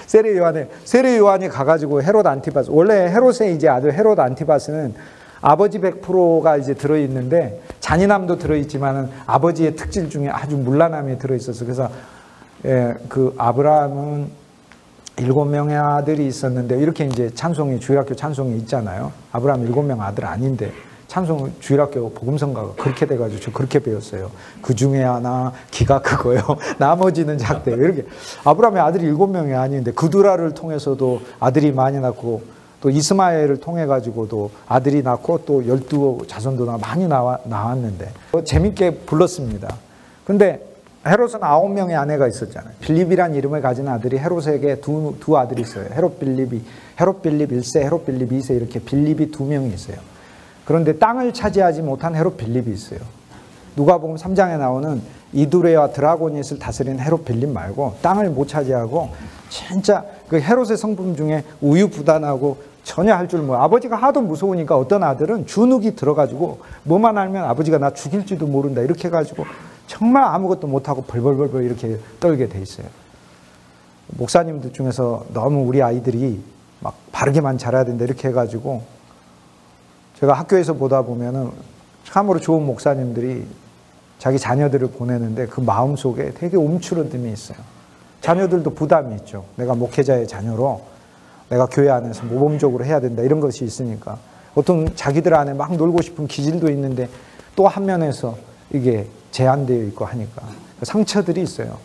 세례 요한이 가가지고 헤롯 안티바스, 원래 헤롯의 이제 아들 헤롯 안티바스는 아버지 100%가 이제 들어있는데, 잔인함도 들어있지만은 아버지의 특질 중에 아주 문란함이 들어있어서, 그래서 그 아브라함은 7명의 아들이 있었는데, 이렇게 이제 찬송이, 주일학교 찬송이 있잖아요. 아브라함 7명 아들 아닌데 찬송, 주일학교 복음성가가 그렇게 돼가지고 저 그렇게 배웠어요. 그 중에 하나 기가 크고요, 나머지는 작대요. 이렇게 아브라함의 아들이 7명이 아닌데 그두라를 통해서도 아들이 많이 낳고, 또 이스마엘을 통해 가지고도 아들이 낳고, 또 12 자손도 많이 나왔는데 재밌게 불렀습니다. 근데 헤롯은 9명의 아내가 있었잖아요. 빌립이란 이름을 가진 아들이 헤롯에게 두 아들이 있어요. 헤롯 빌립 1세, 헤롯 빌립 2세, 이렇게 빌립이 2명이 있어요. 그런데 땅을 차지하지 못한 헤롯 빌립이 있어요. 누가복음 3장에 나오는 이두레와 드라고닛을 다스린 헤롯 빌립 말고 땅을 못 차지하고, 진짜 그 헤롯의 성품 중에 우유부단하고 전혀 할 줄 몰라. 아버지가 하도 무서우니까 어떤 아들은 주눅이 들어가지고 뭐만 알면 아버지가 나 죽일지도 모른다 이렇게 해가지고 정말 아무것도 못하고 벌벌벌벌 이렇게 떨게 돼 있어요. 목사님들 중에서 너무 우리 아이들이 막 바르게만 자라야 된다 이렇게 해가지고, 제가 학교에서 보다 보면은 참으로 좋은 목사님들이 자기 자녀들을 보내는데 그 마음속에 되게 움츠러듦이 있어요. 자녀들도 부담이 있죠. 내가 목회자의 자녀로 내가 교회 안에서 모범적으로 해야 된다 이런 것이 있으니까, 보통 자기들 안에 막 놀고 싶은 기질도 있는데 또 한 면에서 이게 제한되어 있고 하니까 상처들이 있어요.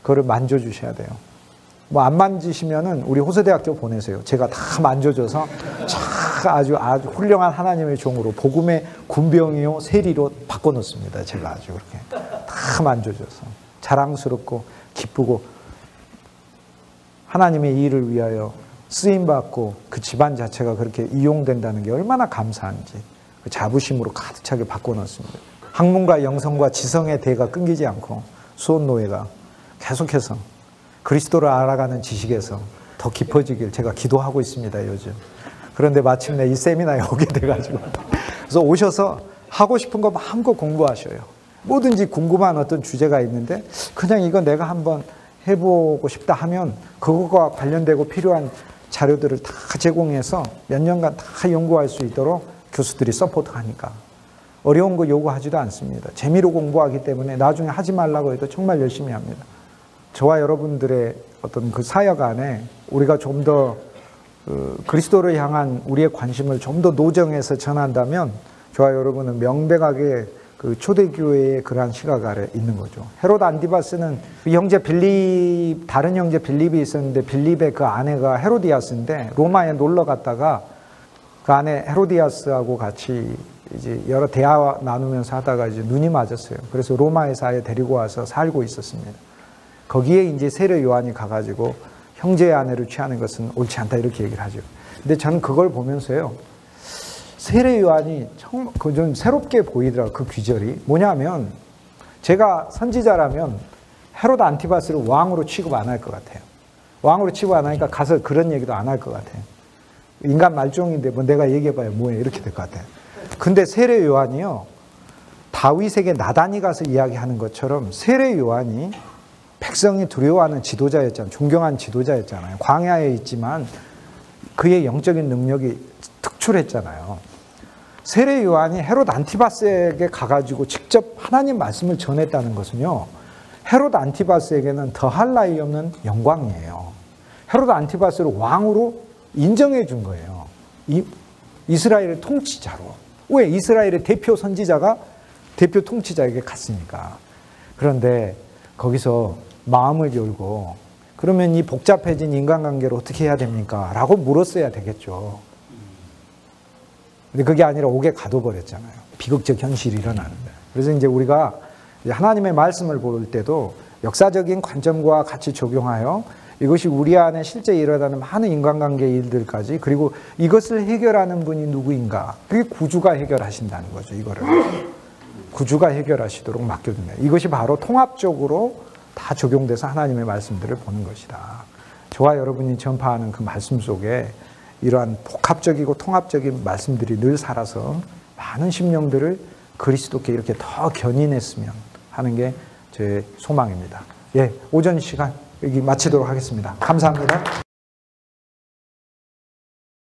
그거를 만져주셔야 돼요. 뭐 안 만지시면은 우리 호서대학교 보내세요. 제가 다 만져줘서 아주 훌륭한 하나님의 종으로, 복음의 군병이요 세리로 바꿔놓습니다. 제가 아주 그렇게 다 만져줘서 자랑스럽고 기쁘고, 하나님의 일을 위하여 쓰임받고 그 집안 자체가 그렇게 이용된다는 게 얼마나 감사한지 그 자부심으로 가득 차게 바꿔놓습니다. 학문과 영성과 지성의 대가 끊기지 않고 수원노회가 계속해서 그리스도를 알아가는 지식에서 더 깊어지길 제가 기도하고 있습니다. 요즘 그런데 마침내 이 세미나에 오게 돼가지고 그래서 오셔서 하고 싶은 거 마음껏 공부하셔요. 뭐든지 궁금한 어떤 주제가 있는데 그냥 이거 내가 한번 해보고 싶다 하면 그거와 관련되고 필요한 자료들을 다 제공해서 몇 년간 다 연구할 수 있도록 교수들이 서포트하니까 어려운 거 요구하지도 않습니다. 재미로 공부하기 때문에 나중에 하지 말라고 해도 정말 열심히 합니다. 저와 여러분들의 어떤 그 사역 안에 우리가 좀 더 그리스도를 향한 우리의 관심을 좀 더 노정해서 전한다면 저와 여러분은 명백하게 그 초대교회의 그러한 시각 아래 있는 거죠. 헤롯 안티바스는 그 형제 빌립, 다른 형제 빌립이 있었는데 빌립의 그 아내가 헤로디아스인데 로마에 놀러 갔다가 그 아내 헤로디아스하고 같이 이제 여러 대화 나누면서 하다가 이제 눈이 맞았어요. 그래서 로마의 사회에 데리고 와서 살고 있었습니다. 거기에 이제 세례 요한이 가가지고 형제의 아내를 취하는 것은 옳지 않다 이렇게 얘기를 하죠. 근데 저는 그걸 보면서요. 세례 요한이 정말 좀 새롭게 보이더라고요. 그 귀절이. 뭐냐면 제가 선지자라면 헤롯 안티바스를 왕으로 취급 안 할 것 같아요. 왕으로 취급 안 하니까 가서 그런 얘기도 안 할 것 같아요. 인간 말종인데 뭐 내가 얘기해봐야 뭐해 이렇게 될 것 같아요. 근데 세례 요한이요. 다윗에게 나단이 가서 이야기하는 것처럼 세례 요한이 백성이 두려워하는 지도자였잖아요. 존경한 지도자였잖아요. 광야에 있지만 그의 영적인 능력이 특출했잖아요. 세례 요한이 헤롯 안티바스에게 가가지고 직접 하나님 말씀을 전했다는 것은요. 헤롯 안티바스에게는 더할 나위 없는 영광이에요. 헤롯 안티바스를 왕으로 인정해 준 거예요. 이스라엘의 통치자로. 왜? 이스라엘의 대표 선지자가 대표 통치자에게 갔으니까. 그런데 거기서 마음을 열고 그러면 이 복잡해진 인간관계를 어떻게 해야 됩니까? 라고 물었어야 되겠죠. 근데 그게 아니라 옥에 가둬버렸잖아요. 비극적 현실이 일어나는 거예요. 그래서 이제 우리가 하나님의 말씀을 볼 때도 역사적인 관점과 같이 적용하여 이것이 우리 안에 실제 일어나는 많은 인간관계 일들까지 그리고 이것을 해결하는 분이 누구인가? 그게 구주가 해결하신다는 거죠. 이거를. 구주가 해결하시도록 맡겨둔다. 이것이 바로 통합적으로 다 적용돼서 하나님의 말씀들을 보는 것이다. 저와 여러분이 전파하는 그 말씀 속에 이러한 복합적이고 통합적인 말씀들이 늘 살아서 많은 심령들을 그리스도께 이렇게 더 견인했으면 하는 게 제 소망입니다. 예, 오전 시간 여기 마치도록 하겠습니다. 감사합니다.